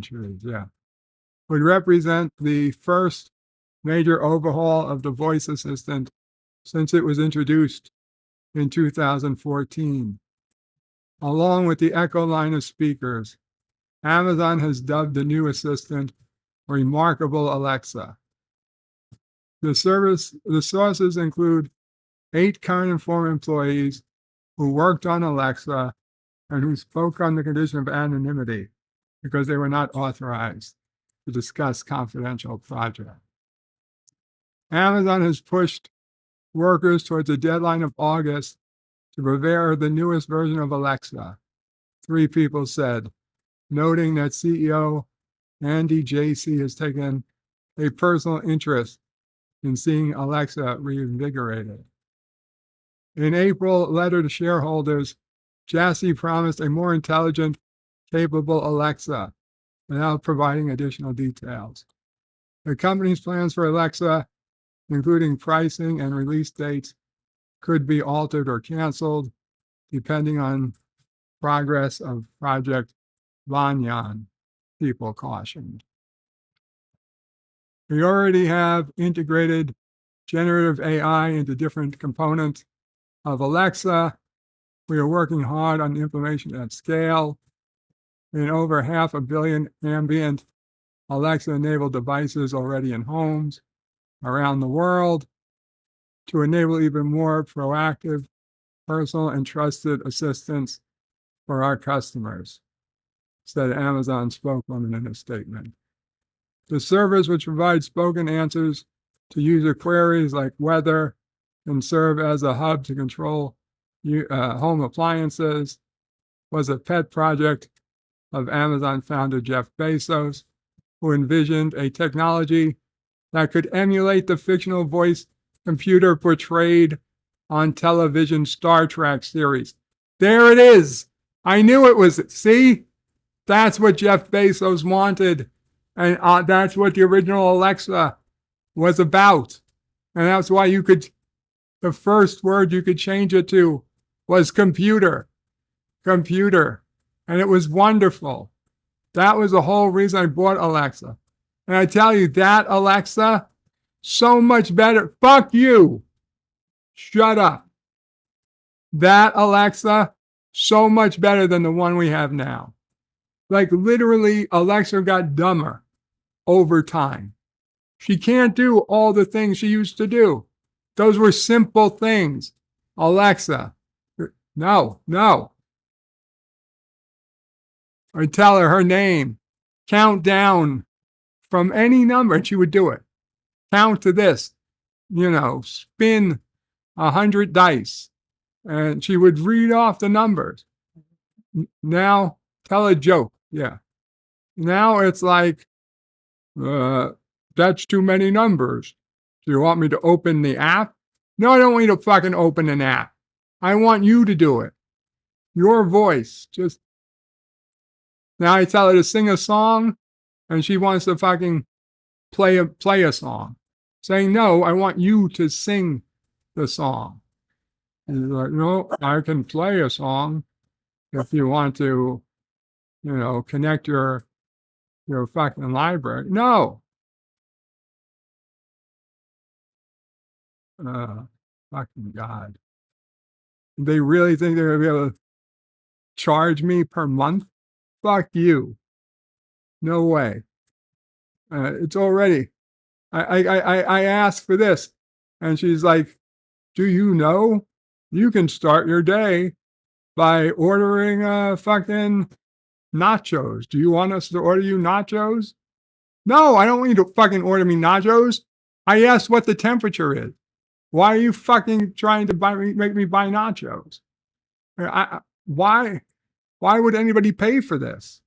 trees, yeah, would represent the first major overhaul of the voice assistant since it was introduced in 2014. Along with the Echo line of speakers, Amazon has dubbed the new assistant Remarkable Alexa. The sources include 8 current and former employees who worked on Alexa and who spoke on the condition of anonymity because they were not authorized to discuss confidential projects. Amazon has pushed workers towards a deadline of August to prepare the newest version of Alexa, 3 people said, noting that CEO Andy Jassy has taken a personal interest in seeing Alexa reinvigorated. In April letter to shareholders, Jassy promised a more intelligent, capable Alexa without providing additional details. The company's plans for Alexa, including pricing and release dates, could be altered or canceled depending on progress of Project Banyan, people cautioned. We already have integrated generative AI into different components of Alexa. We are working hard on implementation at scale. In over 500 million ambient Alexa-enabled devices already in homes around the world to enable even more proactive, personal, and trusted assistance for our customers, said Amazon spokeswoman in a statement. The service, which provides spoken answers to user queries like weather, can serve as a hub to control home appliances, was a pet project of Amazon founder Jeff Bezos, who envisioned a technology that could emulate the fictional voice computer portrayed on television Star Trek series. There it is. I knew it was. See? That's what Jeff Bezos wanted. And that's what the original Alexa was about. And that's why the first word you could change it to was computer. Computer. And it was wonderful. That was the whole reason I bought Alexa. And I tell you, that Alexa, so much better. Fuck you. Shut up. That Alexa, so much better than the one we have now. Like literally, Alexa got dumber over time. She can't do all the things she used to do. Those were simple things. Alexa, no. Or tell her name, count down from any number, and she would do it. Count to this, spin 100 dice, and she would read off the numbers. Now, tell a joke. Yeah. Now it's like, that's too many numbers. Do you want me to open the app? No, I don't want you to fucking open an app. I want you to do it. Your voice. Just now I tell her to sing a song and she wants to fucking play a song. Saying, no, I want you to sing the song. And she's like, no, I can play a song if you want to, connect your fucking library. No. Fucking God. They really think they're going to be able to charge me per month? Fuck you. No way. It's already. I asked for this, and she's like, do you know you can start your day by ordering fucking nachos? Do you want us to order you nachos? No, I don't want you to fucking order me nachos. I asked what the temperature is. Why are you fucking trying to make me buy nachos? Why would anybody pay for this?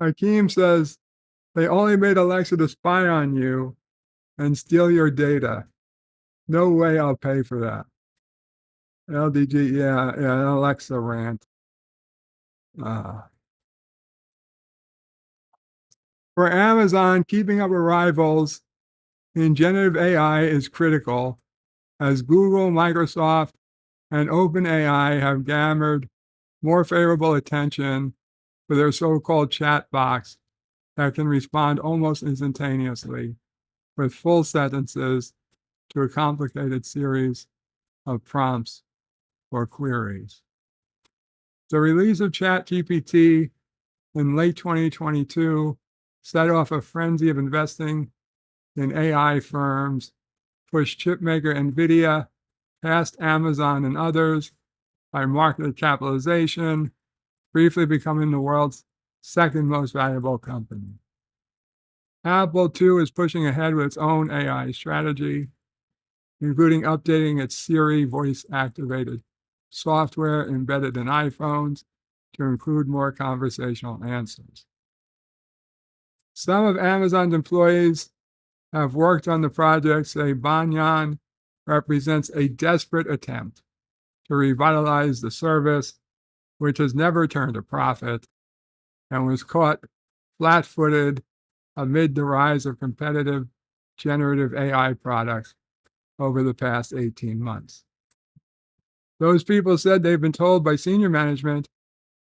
Hakeem says, They only made Alexa to spy on you and steal your data. No way I'll pay for that. LDG, yeah, an Alexa rant. For Amazon, keeping up with rivals in generative AI is critical, as Google, Microsoft, and OpenAI have garnered more favorable attention for their so-called chat box that can respond almost instantaneously with full sentences to a complicated series of prompts or queries. The release of ChatGPT in late 2022 set off a frenzy of investing in AI firms, pushed chipmaker NVIDIA past Amazon and others by market capitalization, briefly becoming the world's second most valuable company. Apple, too, is pushing ahead with its own AI strategy, including updating its Siri voice-activated software embedded in iPhones to include more conversational answers. Some of Amazon's employees have worked on the project, say Banyan represents a desperate attempt to revitalize the service, which has never turned a profit and was caught flat-footed amid the rise of competitive generative AI products over the past 18 months. Those people said they've been told by senior management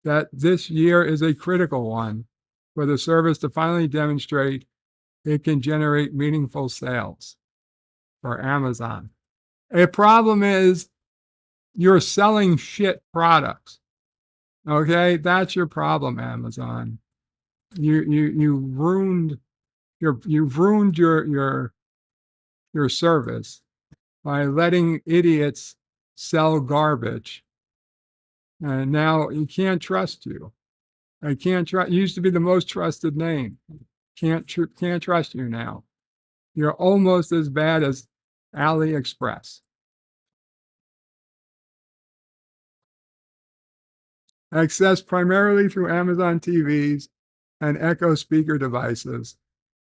that this year is a critical one for the service to finally demonstrate it can generate meaningful sales for Amazon. A problem is you're selling shit products. Okay, that's your problem, Amazon. You've ruined your service by letting idiots sell garbage, and now you can't trust you. I can't trust. You used to be the most trusted name. Can't trust you now. You're almost as bad as AliExpress. Accessed primarily through Amazon TVs and Echo speaker devices,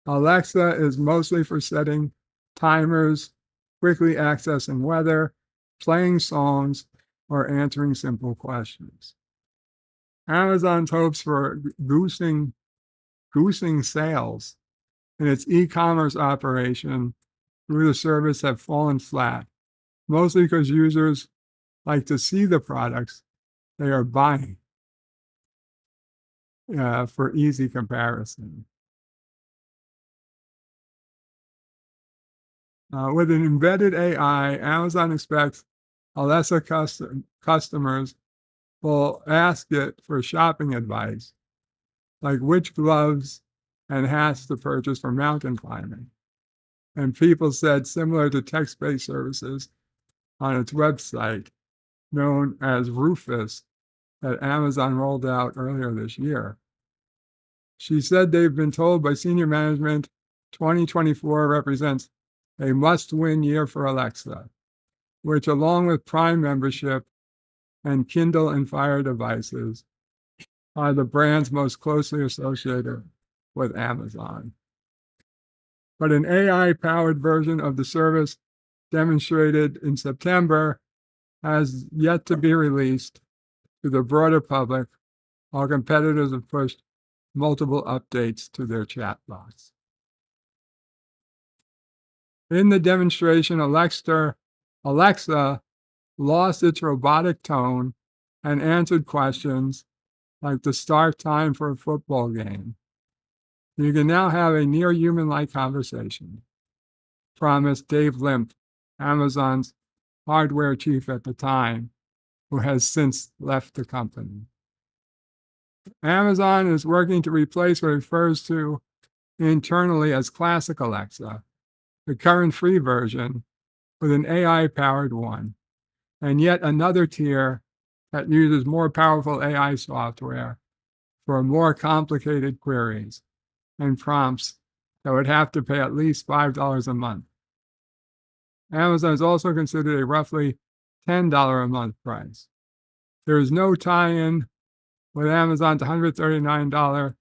Alexa is mostly for setting timers, quickly accessing weather, playing songs, or answering simple questions. Amazon's hopes for goosing sales in its e-commerce operation through the service have fallen flat, mostly because users like to see the products they are buying for easy comparison. With an embedded AI, Amazon expects Alexa customers will ask it for shopping advice, like which gloves and hats to purchase for mountain climbing. And people said similar to text-based services on its website, known as Rufus, that Amazon rolled out earlier this year. She said they've been told by senior management 2024 represents a must-win year for Alexa, which, along with Prime membership and Kindle and Fire devices, are the brands most closely associated with Amazon. But an AI-powered version of the service demonstrated in September has yet to be released to the broader public, while competitors have pushed multiple updates to their chatbots. In the demonstration, Alexa lost its robotic tone and answered questions like the start time for a football game. You can now have a near human-like conversation, promised Dave Limp, Amazon's hardware chief at the time, who has since left the company. Amazon is working to replace what it refers to internally as Classic Alexa, the current free version, with an AI-powered one, and yet another tier that uses more powerful AI software for more complicated queries and prompts that would have to pay at least $5 a month. Amazon is also considered a roughly $10 a month price. There is no tie-in with Amazon's $139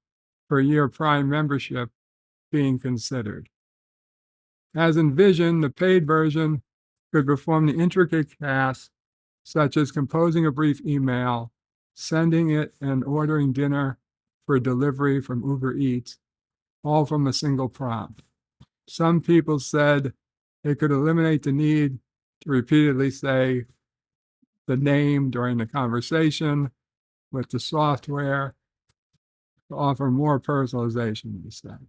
per year Prime membership being considered. As envisioned, the paid version could perform the intricate tasks such as composing a brief email, sending it, and ordering dinner for delivery from Uber Eats, all from a single prompt. Some people said it could eliminate the need to repeatedly say the name during the conversation with the software to offer more personalization, he said.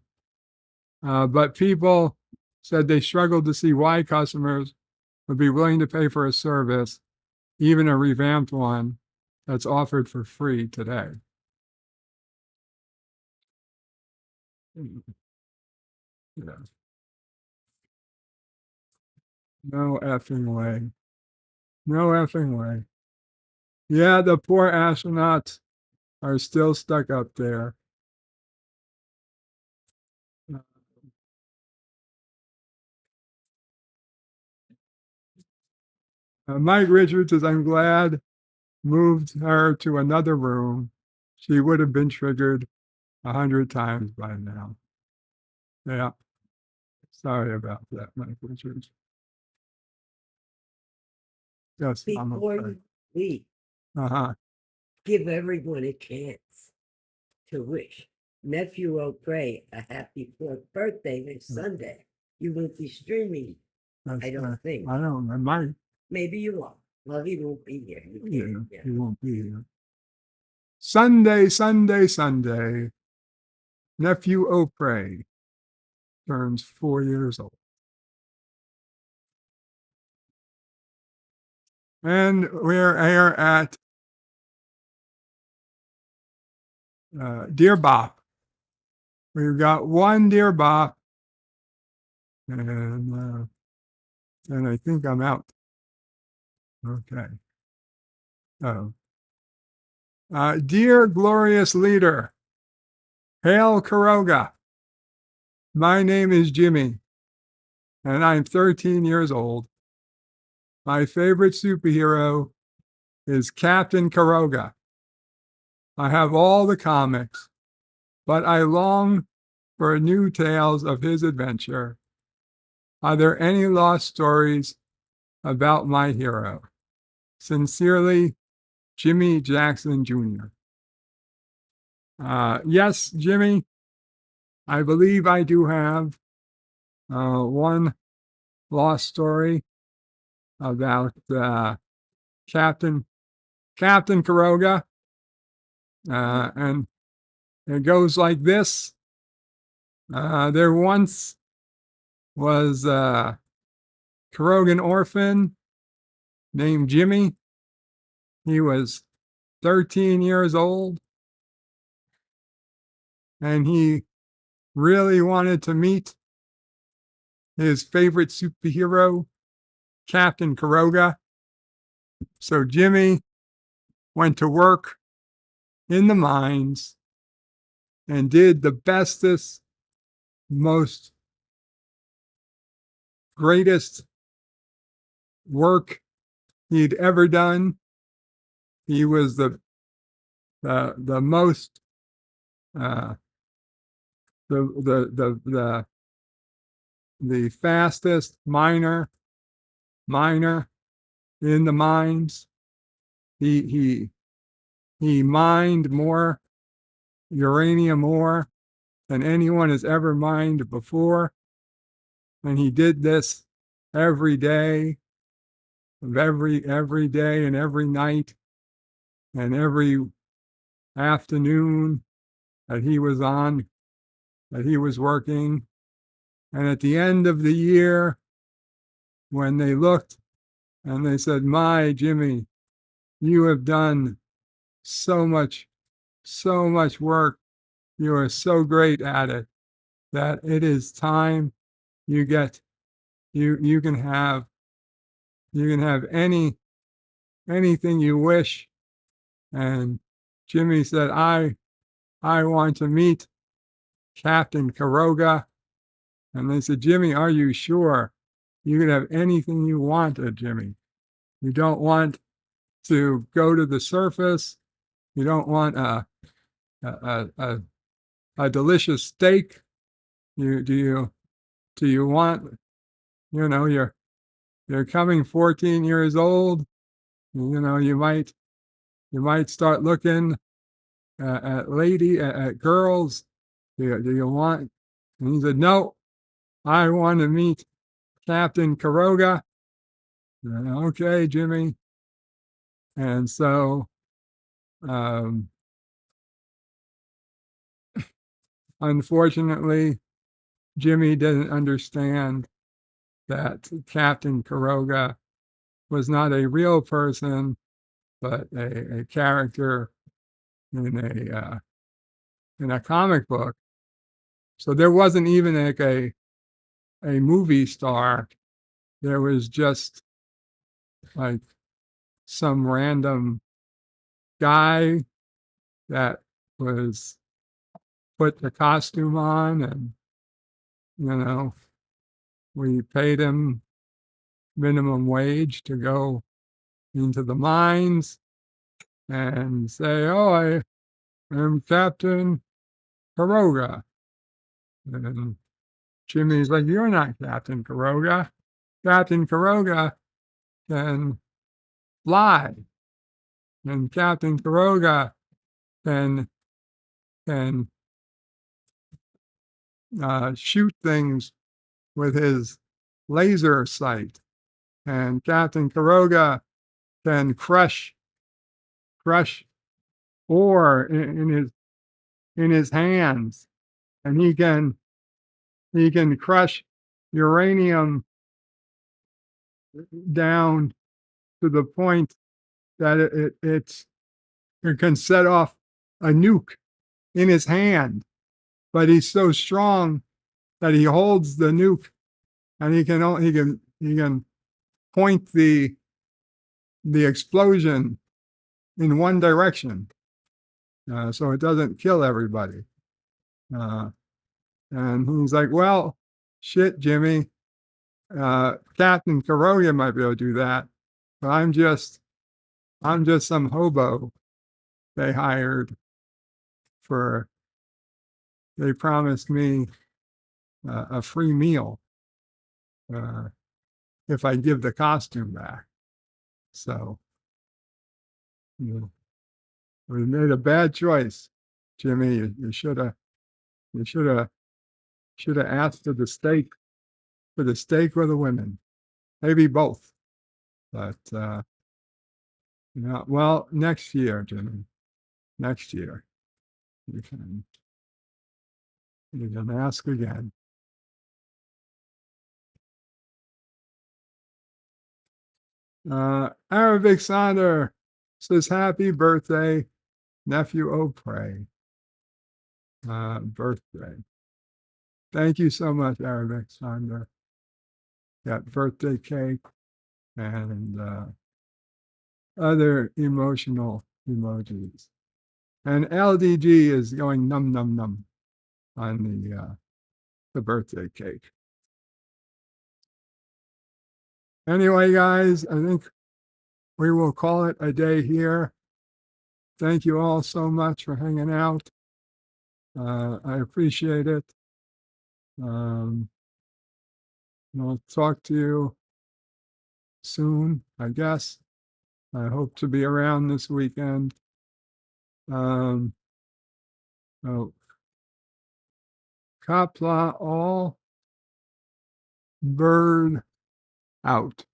But people said they struggled to see why customers would be willing to pay for a service, even a revamped one, that's offered for free today. Yeah. No effing way. No effing way. Yeah, the poor astronauts are still stuck up there. Mike Richards says, I'm glad moved her to another room. She would have been triggered 100 times by now. Yeah. Sorry about that, Mike Richards. Yes, I'm Before afraid. you leave, give everyone a chance to wish Nephew O'Prey a happy 4th birthday this Sunday. You won't be streaming, I don't think. I don't. I might. Maybe you won't. Well, he won't be here. Yeah, he won't be here. Sunday, Sunday, Sunday. Nephew O'Prey turns 4 years old. And we're here at Deer Bop. We've got one Deer Bop, and I think I'm out. Okay. Oh. Dear glorious leader, hail Karoga. My name is Jimmy, and I'm 13 years old. My favorite superhero is Captain Karoga. I have all the comics, but I long for new tales of his adventure. Are there any lost stories about my hero? Sincerely, Jimmy Jackson Jr. Yes, Jimmy, I believe I do have one lost story about Captain Karoga. And it goes like this. There once was a Karogan orphan named Jimmy. He was 13 years old, and he really wanted to meet his favorite superhero, Captain Karoga. So Jimmy went to work in the mines and did the bestest, most greatest work he'd ever done. He was the most the fastest miner in the mines. He mined more uranium ore than anyone has ever mined before, and he did this every day, every day and every night and every afternoon that he was working. And at the end of the year, when they looked and they said, my Jimmy, you have done so much work. You are so great at it that it is time you can have anything you wish. And Jimmy said, I want to meet Captain Karoga. And they said, Jimmy, are you sure? You can have anything you wanted, Jimmy. You don't want to go to the surface. You don't want a delicious steak. Do you want, you're coming 14 years old, you might start looking at girls. Do you want? And he said, no, I want to meet Captain Kuroga. Okay, Jimmy. And so, unfortunately, Jimmy didn't understand that Captain Kuroga was not a real person, but a character in a comic book. So there wasn't even like a movie star. There was just like some random guy that was put the costume on, and we paid him minimum wage to go into the mines and say, oh, I am Captain Kuroga. And Jimmy's like, you're not Captain Kuroga. Captain Kuroga can fly. And Captain Kuroga can shoot things with his laser sight. And Captain Kuroga can crush ore in his hands, and he can crush uranium down to the point that it can set off a nuke in his hand. But he's so strong that he holds the nuke, and he can point the explosion in one direction, so it doesn't kill everybody. And he's like, well, shit, Jimmy, Captain Kuroga might be able to do that, but I'm just some hobo they hired they promised me a free meal if I give the costume back. So we made a bad choice, Jimmy. You should have asked for the steak or the women, maybe both. But well, next year, Jimmy, next year you can ask again. Arabic Sander says, happy birthday, nephew Opray. Birthday. Thank you so much, Arabic Sander. Got birthday cake and other emotional emojis. And LDG is going num num num on the birthday cake. Anyway, guys, I think we will call it a day here. Thank you all so much for hanging out. I appreciate it. I'll talk to you soon, I guess. I hope to be around this weekend. Kapla all, bird out.